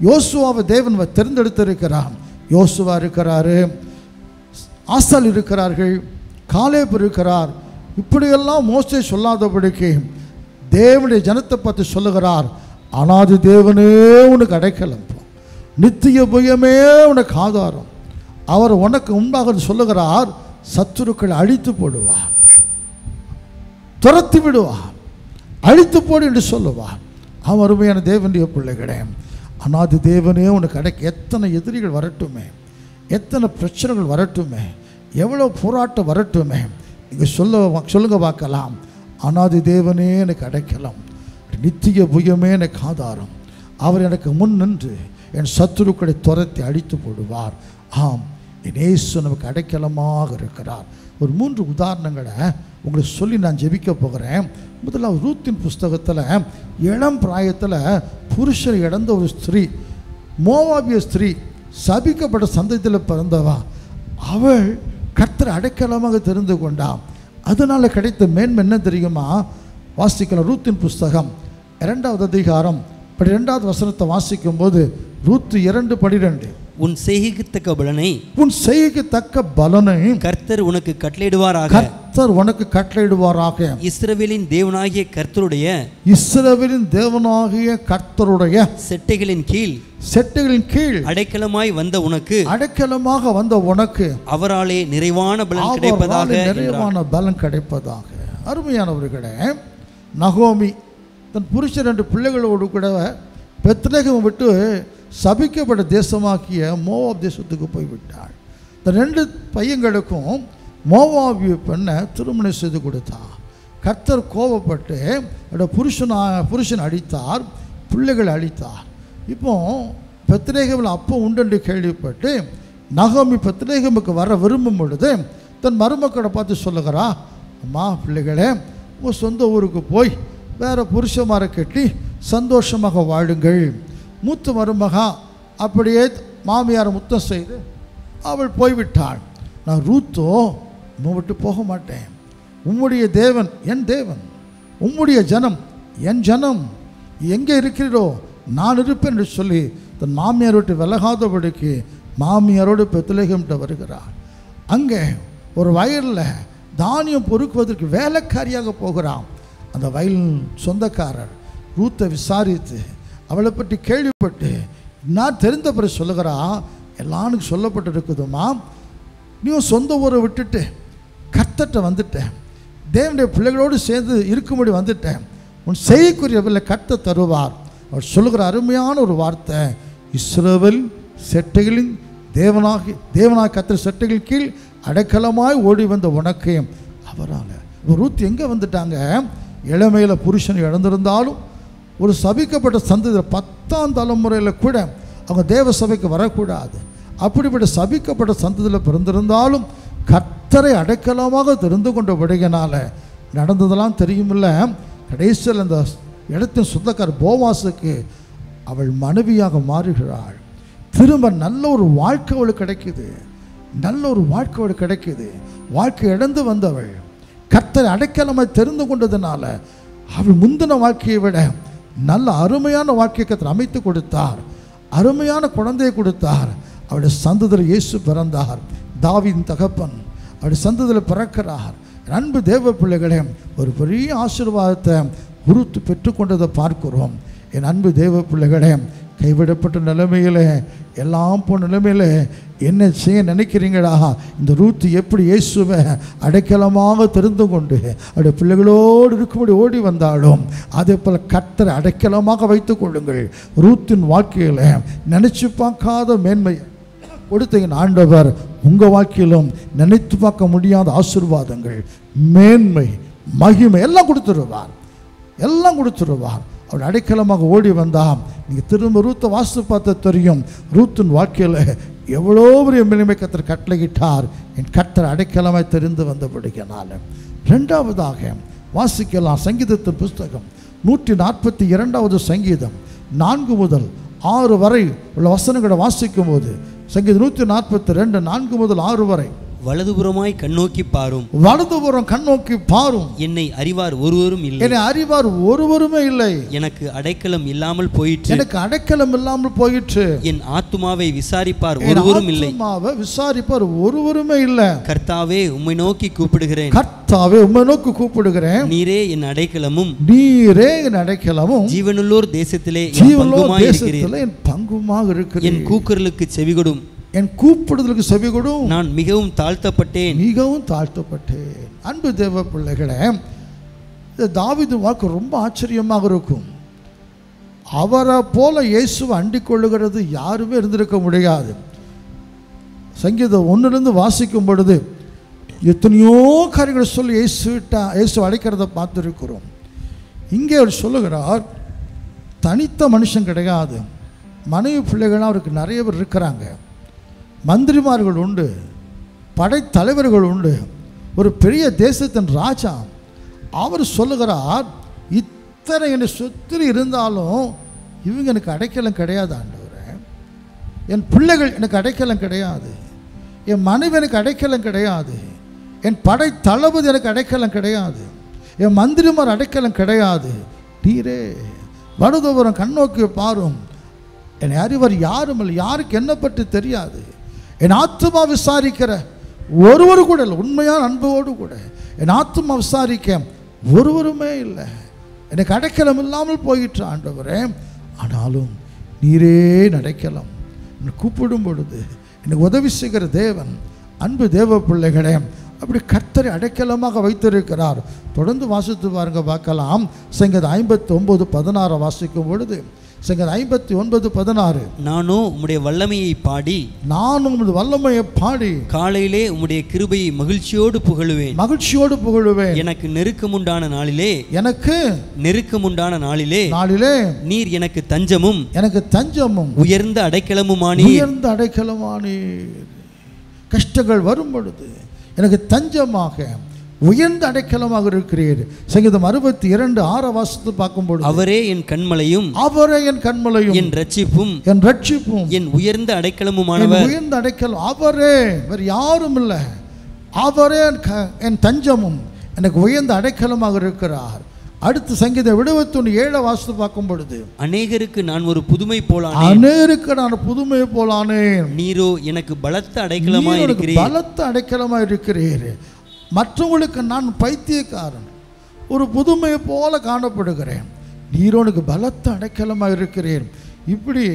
யோசுவாவை தேவன் தேர்ந்தெடுத்திருக்கிறான். யோசுவா இருக்கிறாரு, ஆசால் இருக்கிறார்கள், காலேப் இருக்கிறார். இப்படியெல்லாம் மோசே சொல்லாதபடிக்கு தேவனுடைய ஜனத்தை பார்த்து சொல்லுகிறார், அநாதி தேவனே உனக்கு அடைக்கலம், நித்திய புயமே உனக்கு ஆதாரம். அவர் உனக்கு முன்பாக சொல்லுகிறார், சத்துருக்களை அழித்து போடுவார், துரத்தி விடுவார், அழித்து போடு என்று சொல்லுவார். அவன் அருமையான தேவனுடைய பிள்ளைகளே, அநாதி தேவனே உனக்கு அடைக்க. எத்தனை எதிரிகள் வரட்டுமே, எத்தனை பிரச்சனைகள் வரட்டுமே, எவ்வளோ போராட்டம் வரட்டுமே, இங்கே சொல்லுங்க பார்க்கலாம். அநாதி தேவனே எனக்கு அடைக்கலாம், நித்திய புயமே எனக்கு ஆதாரம். அவர் எனக்கு முன் நின்று என் சத்துருக்களை துரத்தி அழித்து போடுவார். ஆம், என் இயேசு நமக்கு அடைக்கலமாக இருக்கிறார். ஒரு 3 உதாரணங்களை உங்களுக்கு சொல்லி நான் ஜெபிக்க போகிறேன். முதலாவது ரூத்தின் புஸ்தகத்தில் இளம் பிராயத்தில் புருஷரை இழந்த ஒரு ஸ்திரீ, மோவாபிய ஸ்திரீ, சபிக்கப்பட்ட சந்ததியில் பிறந்தவா. அவள் கர்த்தரை அடைக்கலமாக தெரிந்து கொண்டான். அதனால் கிடைத்த மேன்மை என்ன தெரியுமா? வாசிக்கலாம். ரூத்தின் புஸ்தகம் 2வது அதிகாரம் 12வது வசனத்தை வாசிக்கும் போது, ரூத்து 2:12, உன் செய்கைக்கு பலனை உன் செய்கைக்கு தக்க பலனை கர்த்தர் உனக்கு கட்டளையிடுவாராக. கர்த்தர் உனக்கு கட்டளையிடுவாராக. இஸ்ரவேலின் தேவனாகிய கர்த்தருடைய இஸ்ரவேலின் தேவனாகிய கர்த்தருடைய செட்டைகளின் கீழ் அடைக்கலமாய் வந்த உனக்கு அடைக்கலமாக வந்த உனக்கு அவராலே நிறைவான பலன் கிடைப்பதாக. நிறைவான பலன் கிடைப்பதாக. அருமையானவர்களே, நகோமி தன் புருஷன் 2 பிள்ளைகளோடு கூட பெத்லகேம் விட்டு சபிக்கப்பட்ட தேசமாக்கிய மோவாப் தேசத்துக்கு போய்விட்டாள். இந்த 2 பையங்களுக்கும் மோவாபிய பெண்ணை திருமணம் செய்து கொடுத்தார். கர்த்தர் கோபப்பட்டு புருஷன் அடித்தார், பிள்ளைகளை அழித்தார். இப்போ பெத்லகேமில் அப்போ உண்டு கேள்விப்பட்டு நகோமி பெத்லகேமுக்கு வர விரும்பும் பொழுது தன் மருமக்களை பார்த்து சொல்லுகிறா, அம்மா பிள்ளைகளே, உங்கள் சொந்த ஊருக்கு போய் வேறு புருஷமாரை கட்டி சந்தோஷமாக வாழுங்கள். மூத்த மருமகா அப்படியே மாமியாரை முத்தம் செய்து அவள் போய்விட்டாள். நான் ரூத்தோ விட்டு போக மாட்டேன். உம்முடைய தேவன் என் தேவன், உம்முடைய ஜனம் என் ஜனம், எங்கே இருக்கிறீரோ நான் இருப்பேன் என்று சொல்லி தன் மாமியார் விட்டு விலகாதபடிக்கு மாமியாரோடு பெத்லகேம்கிட்ட வருகிறாள். அங்கே ஒரு வயலில் தானியம் பொறுக்குவதற்கு வேலைக்காரியாக போகிறான். அந்த வயல் சொந்தக்காரர் ரூத்தை விசாரித்து அவளை பற்றி கேள்விப்பட்டு நான் தெரிந்த பிறகு சொல்லுகிறா, எல்லானுக்கு சொல்லப்பட்டு இருக்குதுமா, நீ சொந்த ஊரை விட்டுட்டு கர்த்தர்ட்ட வந்துட்டேன், தேவனுடைய பிள்ளைகளோடு சேர்ந்து இருக்கும்படி வந்துட்டேன், உன் செய்யக்குரியவில்லை கர்த்தர் தருவார். அவர் சொல்லுகிற அருமையான ஒரு வார்த்தை, இஸ்ரவேல் செட்டைகளின் தேவனாக கர்த்தர் செட்டைகள் கீழ் அடைக்கலமாய் ஓடி வந்த உனக்கு அவரால். ரூத் எங்கே வந்துட்டாங்க? இளமையில் புருஷன் இழந்திருந்தாலும் ஒரு சபிக்கப்பட்ட சந்ததியில் 10ஆம் தலைமுறையில் கூட அவங்க தேவ சபைக்கு வரக்கூடாது. அப்படிப்பட்ட சபிக்கப்பட்ட சந்ததியில் பிறந்திருந்தாலும் கர்த்தரை அடைக்கலமாக தெரிந்து கொண்டபடியினால நடந்ததெல்லாம் தெரியுமில்ல. கடைசியில் அந்த இடத்தின் சொந்தக்கார போவாசுக்கு அவள் மனைவியாக மாறுகிறாள். திரும்ப நல்ல ஒரு வாழ்க்கை அவளுக்கு கிடைக்குது, நல்ல ஒரு வாழ்க்கை அவளுக்கு கிடைக்குது. வாழ்க்கை இழந்து வந்தவள் கர்த்தரை அடைக்கலமாய் தெரிந்து கொண்டதுனால அவள் முந்தின வாழ்க்கையை விட நல்ல அருமையான வாழ்க்கையை கர்த்தர் அமைத்து கொடுத்தார். அருமையான குழந்தையை கொடுத்தார். அவருடைய சந்ததியில் இயேசு பிறந்தார். தாவீதின் தகப்பன் அவருடைய சந்ததியில் பிறக்கிறார். அன்பு தேவ பிள்ளைகளே, ஒரு பெரிய ஆசீர்வாதத்தை ரூத் பெற்றுக்கொண்டதை பார்க்கிறோம். என் அன்பு தேவ பிள்ளைகளே, கைவிடப்பட்ட நிலைமையில் எல்லாம் போன நிலைமையில் என்ன செய்ய நினைக்கிறீங்களா? இந்த ரூத் எப்படி இயேசுவை அடைக்கலமாக தெரிந்து கொண்டு அவருடைய பிள்ளைகளோடு இருக்கும்படி ஓடி வந்தாலும் அதே போல் கர்த்தரை அடைக்கலமாக வைத்துக் கொள்ளுங்கள். ரூத்தின் வாழ்க்கையில் நினைச்சு பார்க்காத மேன்மை கொடுத்தீங்க ஆண்டவர் உங்கள் வாழ்க்கையிலும் நினைத்து பார்க்க முடியாத ஆசீர்வாதங்கள், மேன்மை, மகிமை எல்லாம் கொடுத்துருவார், எல்லாம் கொடுத்துருவார். அவர் அடைக்கலமாக ஓடி வந்தால் நீங்கள் திரும்ப ரூத்தை வாசித்து பார்த்த தெரியும். ரூத்தின் வாழ்க்கையில் எவ்வளோ பெரிய மேன்மை கர்த்தர் கட்டளையிட்டார். என் கர்த்தர் அடைக்கலமாய் தெரிந்து வந்தபடியினால. 2வதாக வாசிக்கலாம் சங்கீதத்தின் புஸ்தகம் 142வது சங்கீதம் 4 முதல் 6 வரை உள்ள வசனங்களை வாசிக்கும் போது சங்கீதம் 142 4 முதல் 6 வரை. வலதுபுறமாய் கண்ணோக்கி பாரும், வலதுபுறம் கண்ணோக்கி பாரும், என்னை அறிவார் ஒருவரும் இல்லை, என்னை அறிவார் ஒருவருமே இல்லை, எனக்கு அடைக்கலம் இல்லாமல் போயிற்று, எனக்கு அடைக்கலம் இல்லாமல் போயிற்று, என் ஆத்துமாவை விசாரிப்பார் ஒருவரும் இல்லை, ஆத்துமாவை விசாரிப்பார் ஒருவருமே இல்லை. கர்த்தாவே உம்மை நோக்கி கூப்பிடுகிறேன், கர்த்தாவே உம்மை நோக்கி கூப்பிடுகிறேன், நீரே என் அடைக்கலமும், நீரே என் அடைக்கலமும், ஜீவனுள்ளோர் தேசத்திலே என் பங்குமாக இருக்கிறேன், என் கூக்குரலுக்கு செவிகொடும், என் கூப்பிடுதலுக்கு செவி கொடும், நான் மிகவும் தாழ்த்தப்பட்டேன், மிகவும் தாழ்த்தப்பட்டேன். அன்பு தேவ பிள்ளைகளே, தாவீது வாக்கு ரொம்ப ஆச்சரியமாக இருக்கும். அவரை போல இயேசுவை அண்டிக் கொள்ளுகிறது யாருமே இருந்திருக்க முடியாது. சங்கீதம் 1 வாசிக்கும் பொழுது எத்தனையோ காரியங்களை சொல்லி இயேசு அழைக்கிறத பார்த்துருக்கிறோம். இங்கே அவர் சொல்லுகிறார், தனித்த மனுஷன் கிடையாது, மனைவி பிள்ளைகள்லாம் அவருக்கு நிறைய பேர் இருக்கிறாங்க, மந்திரிமார்கள் உண்டு, படைத்தலைவர்கள் உண்டு, ஒரு பெரிய தேசத்தின் ராஜா. அவர் சொல்லுகிறார், இத்தனை என்னை சொத்து இருந்தாலும் இவங்க எனக்கு அடைக்கலம் கிடையாது ஆண்டவரே, என் பிள்ளைகள் எனக்கு அடைக்கலம் கிடையாது, என் மனைவி எனக்கு அடைக்கலம் கிடையாது, என் படை தளபதி எனக்கு அடைக்கலம் கிடையாது, என் மந்திரிமார் அடைக்கலம் கிடையாது, நீரே வலதுபுறம் கண்ணோக்கி பாரும், என்னை அறிவர் யாரும் இல்லை. யாருக்கு என்ன பற்றி தெரியாது. என் ஆத்துமா விசாரிக்கிற ஒருவரு கூட இல்லை. உண்மையான அன்போடு கூட என் ஆத்துமா விசாரிக்க ஒருவருமே இல்லை. எனக்கு அடைக்கலம் இல்லாமல் போயிற்று ஆண்டவரே. ஆனாலும் நீரே அடைக்கலம். என்னை கூப்பிடும் பொழுது எனக்கு உதவி செய்கிற தேவன். அன்பு தேவ பிள்ளைகளே, அப்படி கர்த்தரை அடைக்கலமாக வைத்திருக்கிறார். தொடர்ந்து வாசித்து பாருங்க, பார்க்கலாம். சங்கீதம் 59:16 வாசிக்கும் பொழுது, சங்கீதம் 59:16, நானோ உம்முடைய வல்லமையை பாடி, நானும் உமது வல்லமையை பாடி காலையிலே உம்முடைய கிருபையை மகிழ்ச்சியோடு புகழுவேன். மகிழ்ச்சியோடு புகழுவேன். எனக்கு நெருக்கமுண்டான நாளிலே, எனக்கு நெருக்கமுண்டான நாளிலே நீர் எனக்கு தஞ்சமும், எனக்கு தஞ்சமும், உயர்ந்த அடைக்கலமுமானீர். உயர்ந்த அடைக்கலமானீர். கஷ்டங்கள் வரும் பொழுது எனக்கு தஞ்சமாக, உயர்ந்த அடைக்கலமாக இருக்கிறீர். சங்கீதம் 62:6 வாசித்து பார்க்கும்போது, அவரே என் கண்மலையும், அவரே என் கண்மலையும், என் ரட்சிப்பும், என் ரட்சிப்பும், என் உயர்ந்த அடைக்கலமுமானவர். உயர்ந்த அடைக்கலம் அவரே, வேறு யாரும் இல்லை. அவரே என் தஞ்சமும், எனக்கு உயர்ந்த அடைக்கலமாக இருக்கிறார். அடுத்து சங்கீதம் 71:7 வாசித்து பார்க்கும் பொழுது, அநேகருக்கு நான் ஒரு புதுமை போலானேன், அநேகருக்கு நான் புதுமை போலானேன். நீரோ எனக்கு பலத்த அடைக்கலமாய் இருக்கிறீர். பலத்த அடைக்கலமாய் இருக்கிறீர். மற்றவங்களுக்கு நான் பைத்தியக்காரன், ஒரு புதுமையை போல காணப்படுகிறேன். நீரோ எனக்கு பலத்த அடைக்கலமாய் இருக்கிறீர். இப்படி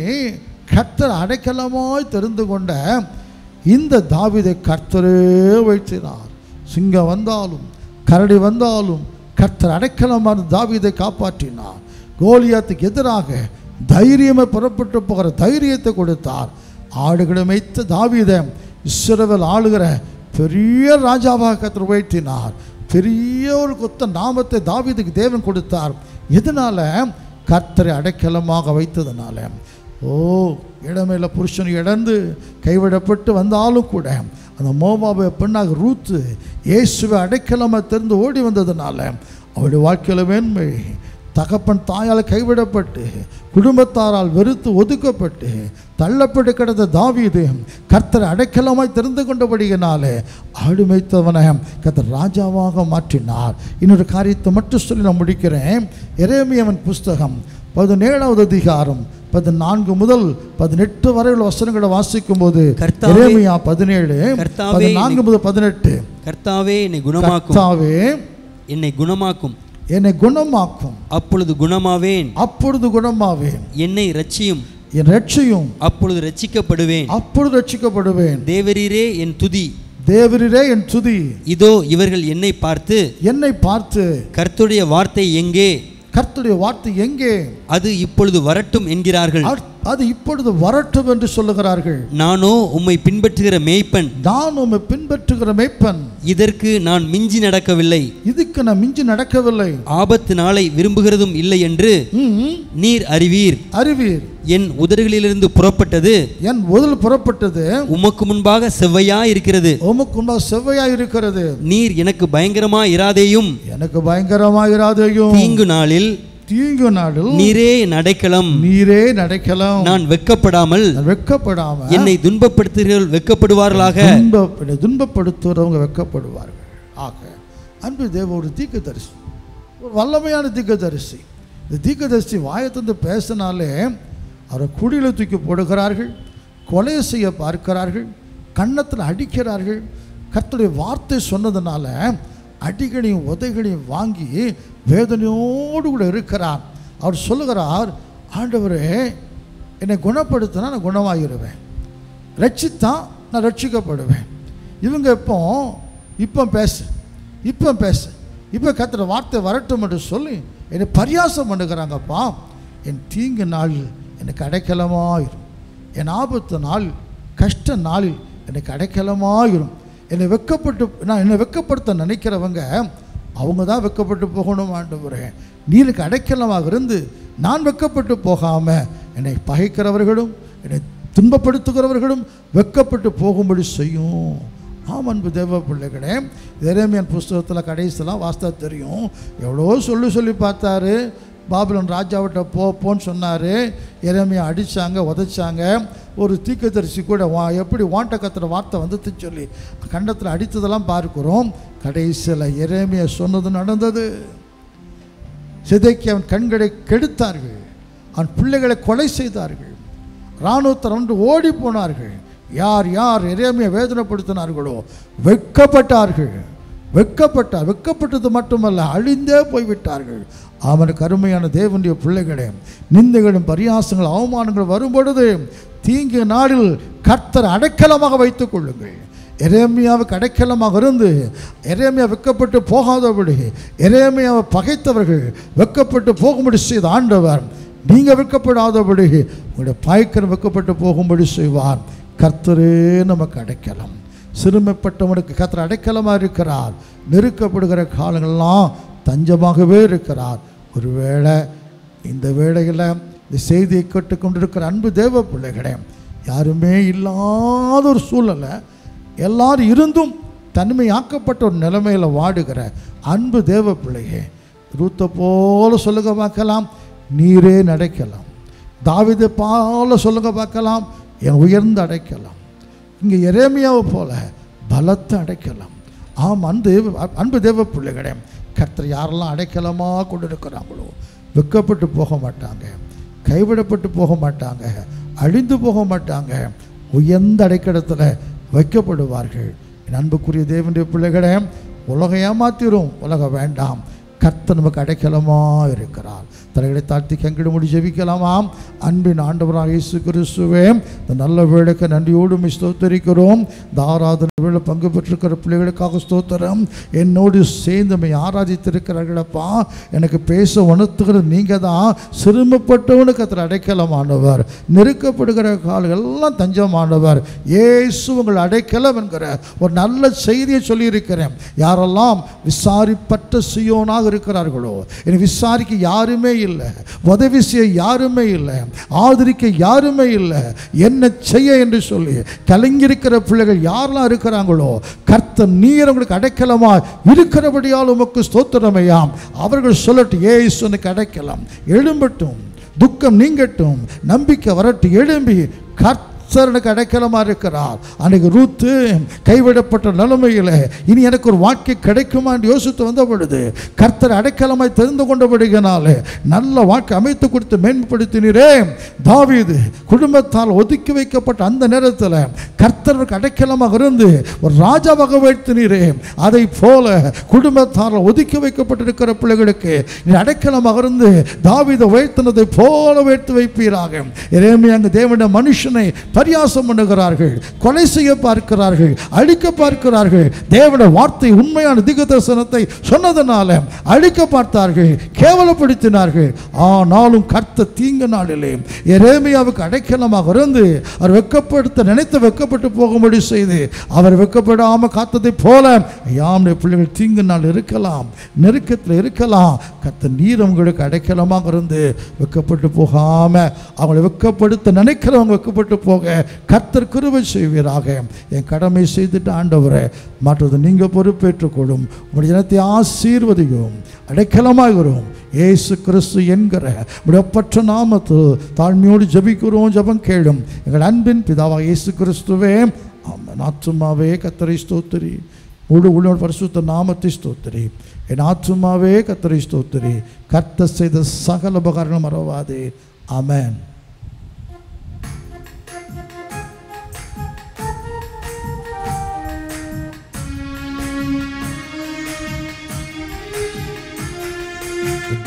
கர்த்தர் அடைக்கலமாய் தெரிந்து கொண்ட இந்த தாவீதை கர்த்தரே வைத்தினார். சிங்கம் வந்தாலும் கரடி வந்தாலும் கர்த்தர் அடைக்கலமான தாவீதை காப்பாற்றினார். கோலியாத்துக்கு எதிராக தைரியமே புறப்பட்டு போகிற தைரியத்தை கொடுத்தார். ஆடுகளை மேய்த்த தாவீதை இஸ்ரவேல் ஆளுகிற பெரிய ராஜாவாக கர்த்தர் உயர்த்தினார். பெரிய ஒரு கொத்த நாமத்தை தாவீதுக்கு தேவன் கொடுத்தார். எதனால? கர்த்தரை அடைக்கலமாக வைத்ததுனால. இடமையில புருஷன் இழந்து கைவிடப்பட்டு வந்தாலும் கூட அந்த மோவாபு பெண்ணாக ரூத்து இயேசுவை அடைக்கலமாக தெரிந்து ஓடி வந்ததுனால அவருடைய வாழ்க்கையில் மேன்மை. தகப்பன் தாயால் கைவிடப்பட்டு குடும்பத்தாரால் வெறுத்து ஒதுக்கப்பட்டு தள்ளப்பட்டு கிடந்த தாவீது கர்த்தரை அடைக்கலமாய் தெரிந்து கொண்டபடியினாலே ஆடு மேய்த்தவனை கர்த்தர் ராஜாவாக மாற்றினார். இன்னொரு காரியத்தை மட்டும் சொல்லி நான் முடிக்கிறேன். எரேமியாவின் புஸ்தகம் 17வது அதிகாரம் 14 முதல் 18 வரை உள்ள வசனங்களை வாசிக்கும் போது, எரேமியா 17:14 முதல் 18, கர்த்தாவே என்னை குணமாக்கும், கர்த்தாவே என்னை குணமாக்கும், என்னை குணமாக்கும், அப்பொழுது குணமாவேன், அப்பொழுது குணமாவேன். என்னை ரட்சியும், என் ரட்சியும், அப்பொழுது ரட்சிக்கப்படுவேன், அப்பொழுது ரட்சிக்கப்படுவேன். தேவரீரே என் துதி, தேவரீரே என் துதி. இதோ இவர்கள் என்னை பார்த்து கர்த்தருடைய வார்த்தை எங்கே, கர்த்தருடைய வார்த்தை எங்கே, அது இப்பொழுது வரட்டும் என்கிறார்கள். அது இப்பொழுது வரட்டும் என்று சொல்லுகிறார்கள். நானோ உம்மை பின்பற்றுகிற மேய்ப்பன், நான் உம்மை பின்பற்றுகிற மேய்ப்பன். இதற்கு நான் மிஞ்சி நடக்கவில்லை, இதுக்கு நான் மிஞ்சி நடக்கவில்லை. ஆபத்து நாளை விரும்புகிறதும் இல்லை என்று நீர் அறிவீர். என் உதடுகளிலிருந்து புறப்பட்டது, என் உதல் புறப்பட்டது உமக்கு முன்பாக செவ்வையாய் இருக்கிறது, உமக்கு முன்பாக செவ்வையாய் இருக்கிறது. நீர் எனக்கு பயங்கரமாய் இராதேயும், எனக்கு பயங்கரமாய் இராதேயும். தீங்கு நாளில் நீரே என் அடைக்கலம், நீரே அடைக்கலம். நான் வெட்கப்படாமல் என்னை துன்பப்படுத்துகிறவர்கள் வெட்கப்படுவார்களாக, துன்பப்படுத்துகிறவங்க வெட்கப்படுவார்கள். ஆக அன்பு தேவ ஒரு தீர்க்கதரிசி, ஒரு வல்லமையான தீர்க்கதரிசி. இந்த தீர்க்கதரிசி வாயத்தந்து பேசினாலே அவரை குடியில் தூக்கி போடுகிறார்கள், கொலை செய்ய பார்க்கிறார்கள், கன்னத்தில் அடிக்கிறார்கள். கர்த்தருடைய வார்த்தை சொன்னதுனால அடிகளையும் உதைகளையும் வாங்கி வேதனையோடு கூட இருக்கிறார். அவர் சொல்லுகிறார், ஆண்டவரே என்னை குணப்படுத்தினா நான் குணமாகிடுவேன், ரட்சித்தா நான் ரட்சிக்கப்படுவேன். இவங்க இப்போ கர்த்தருடைய வார்த்தை வரட்டும் என்று சொல்லி என்னை பரியாசம் பண்ணுகிறாங்கப்பா. என் தீங்கு நாளில் எனக்கு அடைக்கலமாயிரும், என் ஆபத்து நாள் கஷ்ட நாளில் எனக்கு அடைக்கலமாயிரும். என்னை வெட்கப்படுத்த நினைக்கிறவங்க அவங்க தான் வெட்கப்பட்டு போகணும். ஆண்டவரே நீருக்கு அடைக்கலமாக இருந்து நான் வெட்கப்பட்டு போகாமல் என்னை பகைக்கிறவர்களும் என்னை துன்பப்படுத்துகிறவர்களும் வெட்கப்பட்டு போகும்படி செய்யும். அன்பு தேவ பிள்ளைகளே, எரேமியாவின் புஸ்தகத்தில் கடைசியெல்லாம் வாஸ்தா தெரியும். எவ்வளோ சொல்லி பார்த்தாரு. பாபிலோன் ராஜாவிட்ட போன்னு சொன்னார். எரேமியா அடித்தாங்க, உதைச்சாங்க. ஒரு தீர்க்கதரிசி கூட எப்படி வாண்ட கத்துற வார்த்தை வந்துட்டு சொல்லி கண்டத்தில் அடித்ததெல்லாம் பார்க்கிறோம். கடைசியில் எரேமியா சொன்னது நடந்தது. சிதைக்கு அவன் கண்களை கெடுத்தார்கள், அவன் பிள்ளைகளை கொலை செய்தார்கள். இராணுவத்தர் வந்து ஓடி போனார்கள். யார் யார் எரேமியா வேதனைப்படுத்தினார்களோ வெட்கப்பட்டார்கள். வெட்கப்பட்டது மட்டுமல்ல, அழிந்தே போய்விட்டார்கள். அவனுக்கு அருமையான தேவனுடைய பிள்ளைகளே, நிந்தைகளும் பரியாசங்கள் அவமானங்கள் வரும்பொழுது தீங்கு நாளில் கர்த்தர் அடைக்கலமாக வைத்துக் கொள்ளுங்கள். எரேமியாவுக்கு அடைக்கலமாக இருந்து எரேமியா வெட்கப்பட்டு போகாதபடி, எரேமியாவை பகைத்தவர்கள் வெட்கப்பட்டு போகும்படி செய்த ஆண்டவர் நீங்கள் வெட்கப்படாதபடி உங்களுடைய பாய்க்கர் வெட்கப்பட்டு போகும்படி செய்வார். கர்த்தரே நமக்கு அடைக்கலம். சிறுமைப்பட்டவனுக்கு கர்த்தர் அடைக்கலமாக இருக்கிறார். நெருக்கப்படுகிற காலங்கள்லாம் தஞ்சமாகவே இருக்கிறார். ஒருவேளை இந்த வேளையில் இந்த செய்தியை கேட்டுக்கொண்டிருக்கிற அன்பு தேவ பிள்ளைகளே, யாருமே இல்லாத ஒரு சூழ்நிலை, எல்லாரும் இருந்தும் தனிமையாக்கப்பட்ட ஒரு நிலைமையில் வாடுகிற அன்பு தேவ பிள்ளையே, ரூத்தை போல சொல்லுங்க பார்க்கலாம், நீரே நடக்கலாம். தாவீதை போல சொல்லுங்க பார்க்கலாம், என் உயர்ந்த அடைக்கலாம். இங்கே எரேமியாவை போல பலத்தை அடைக்கலாம். ஆம், அன்பு தேவ பிள்ளைகளே, கர்த்தர் யாரெல்லாம் அடைக்கலமாக கொண்டு இருக்கிறாங்களோ வெட்கப்பட்டு போக மாட்டாங்க, கைவிடப்பட்டு போக மாட்டாங்க, அழிந்து போக மாட்டாங்க, உயர்ந்த அடைக்கலத்தில் வைக்கப்படுவார்கள். என் அன்புக்குரிய தேவனுடைய பிள்ளைகளே, உலகம் ஏமாத்திரும், உலகம் வேண்டாம். கர்த்தர் நமக்கு அடைக்கலமாக இருக்கிறார். தலைகளை தாழ்த்தி கங்கிடும்படி ஜெபிக்கலாமாம். அன்பின் ஆண்டவராக இயேசு கிறிஸ்துவே, இந்த நல்ல வேளைக்கு நன்றியோடு ஸ்தோத்தரிக்கிறோம். இந்த ஆராதனை வேளை பங்கு பெற்றிருக்கிற பிள்ளைகளுக்காக ஸ்தோத்திரம். என்னோடு சேர்ந்து ஆராதித்திருக்கிறார்களப்பா. எனக்கு பேச உணர்த்துகிற நீங்கள் தான். சிறுமப்பட்டவனுக்கு கர்த்தர் அடைக்கலமானவர், நெருக்கப்படுகிற கால்கள் எல்லாம் தஞ்சமானவர். இயேசு உங்கள் அடைக்கலம் என்கிற ஒரு நல்ல செய்தியை சொல்லியிருக்கிறேன். யாரெல்லாம் விசாரிப்பற்ற சீயோனாக இருக்கிறார்களோ, என்னை விசாரிக்க யாருமே இல்லை, உதவி செய்ய யாருமே இல்லை, ஆதரிக்க யாருமே இல்லை, என்ன செய்ய என்று சொல்லி கலங்கியிருக்கிற பிள்ளைகள் யாரெல்லாம் இருக்கிறாங்களோ, கர்த்தர் நீர் உங்களுக்கு அடைக்கலமா இருக்கிறபடியால் உமக்கு ஸ்தோத்திரமையாம். அவர்கள் சொல்லட்டும், இயேசு எனக்கு அடைக்கலம். எழும்பட்டும், துக்கம் நீங்கட்டும், நம்பிக்கை வரட்டும். எழும்பி கர்த்தருக்கு அடைக்கலமாக இருக்கிறார். அன்றைக்கு ரூத்து கைவிடப்பட்ட நிலைமையில் இனி எனக்கு ஒரு வாழ்க்கை கிடைக்குமா என்று யோசித்து வந்த பொழுது கர்த்தர் அடைக்கலமாய் தெரிந்து கொண்டபடியினாலே நல்ல வாழ்க்கை அமைத்து கொடுத்து மேன்மைப்படுத்தினீரே. தாவீது குடும்பத்தால் ஒதுக்கி வைக்கப்பட்ட அந்த நேரத்தில் கர்த்தருக்கு அடைக்கலமாக இருந்து ஒரு ராஜாவாக வைத்தினீரே. அதை போல குடும்பத்தால் ஒதுக்கி வைக்கப்பட்டிருக்கிற பிள்ளைகளுக்கு நீ அடைக்கலமாக இருந்து தாவீதை உயர்த்தினதை போல உயர்த்தி வைப்பீராக. எரேமியா அங்கு தேவனுடைய மனுஷனை பரியாசம் பண்ணுகிறார்கள், கொலை செய்ய பார்க்கிறார்கள், அழிக்க பார்க்கிறார்கள். தேவனுடைய வார்த்தை உண்மையான தீர்க்கதரிசனத்தை சொன்னதனால அழிக்க பார்த்தார்கள், கேவலப்படுத்தினார்கள். ஆனாலும் கர்த்தர் தீங்கு நாளிலே எரேமியாவுக்கு அடைக்கலமாக இருந்து அவர் வெட்கப்படுத்த நினைத்து வெட்கப்பட்டு போகும்படி செய்து அவர் வெட்கப்படாமல் காத்ததை போல யாமுடைய பிள்ளைகள் தீங்கு நாள் இருக்கலாம், நெருக்கத்தில் இருக்கலாம். கர்த்தர் நீர் உங்களுக்கு அடைக்கலமாக இருந்து வெட்கப்பட்டு போகாம அவங்களை வெட்கப்படுத்த நினைக்கிறவங்க வெட்கப்பட்டு போக கர்த்தர் கிருபை செய்வீராக. என் கடமை செய்துட்டு ஆண்டவரே, மற்றது நீங்கள் பொறுப்பேற்றுக்கொள்ளும். உங்களுடைய ஜனத்தை ஆசீர்வதியும், அடைக்கலமாகிறோம். இயேசு கிறிஸ்து என்கிற விடப்பற்ற நாமத்தில் தாழ்மையோடு ஜெபிக்கிறோம். ஜெபம் கேளும் எங்கள் அன்பின் பிதாவாக இயேசு கிறிஸ்துவே. ஆமென். ஆத்துமாவே கர்த்தரை ஸ்தோத்திரி, முழு பரிசுத்த நாமத்தை ஸ்தோத்திரி. என் ஆத்துமாவே கர்த்தரை ஸ்தோத்திரி, கர்த்தர் செய்த சகல உபகாரங்களும் மறவாதே. ஆமென்.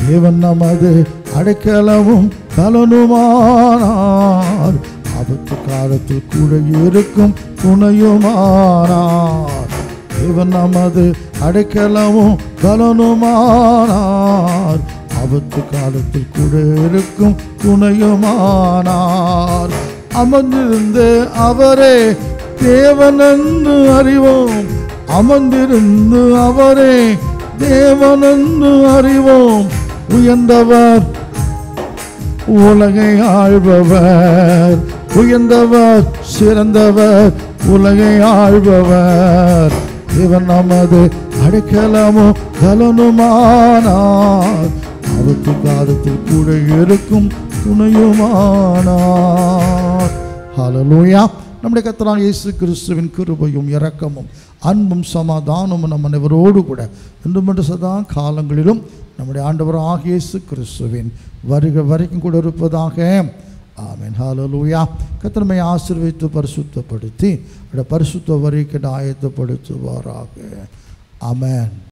தேவன் நமது அடைக்கலமும் பலனுமானார், ஆபத்து காலத்தில் கூட இருக்கும் துணையுமானார். தேவன் நமது அடைக்கலமும் பலனுமானார், ஆபத்து காலத்தில் கூட இருக்கும் துணையுமானார். அமர்ந்திருந்து அவரே தேவனென்று அறிவோம், அமர்ந்திருந்து அவரே தேவனென்று அறிவோம். உயர்ந்தவர் உலகை ஆள்பவர், உயர்ந்தவர் சிறந்தவர் உலகை ஆள்பவர். இவன் நமது அடைக்கலமும் பலனுமானார், ஆபத்து காலத்தில் கூட இருக்கும் துணையுமானார். ஹல்லேலூயா. நம்முடைய கர்த்தராகிய இயேசு கிறிஸ்துவின் கிருபையும் இரக்கமும் அன்பும் சமாதானமும் நம் அனைவரோடு கூட என்றும் சதா காலங்களிலும் நம்முடைய ஆண்டவராகிய இயேசு கிறிஸ்துவின் வருகை வரைக்கும் கூட இருப்பதாக. ஆமென். ஹல்லேலூயா. கர்த்தர் நம்மை ஆசீர்வதித்து பரிசுத்தப்படுத்தி பரிசுத்த வரிக்கு ஆயத்தப்படுத்துவாராக. ஆமென்.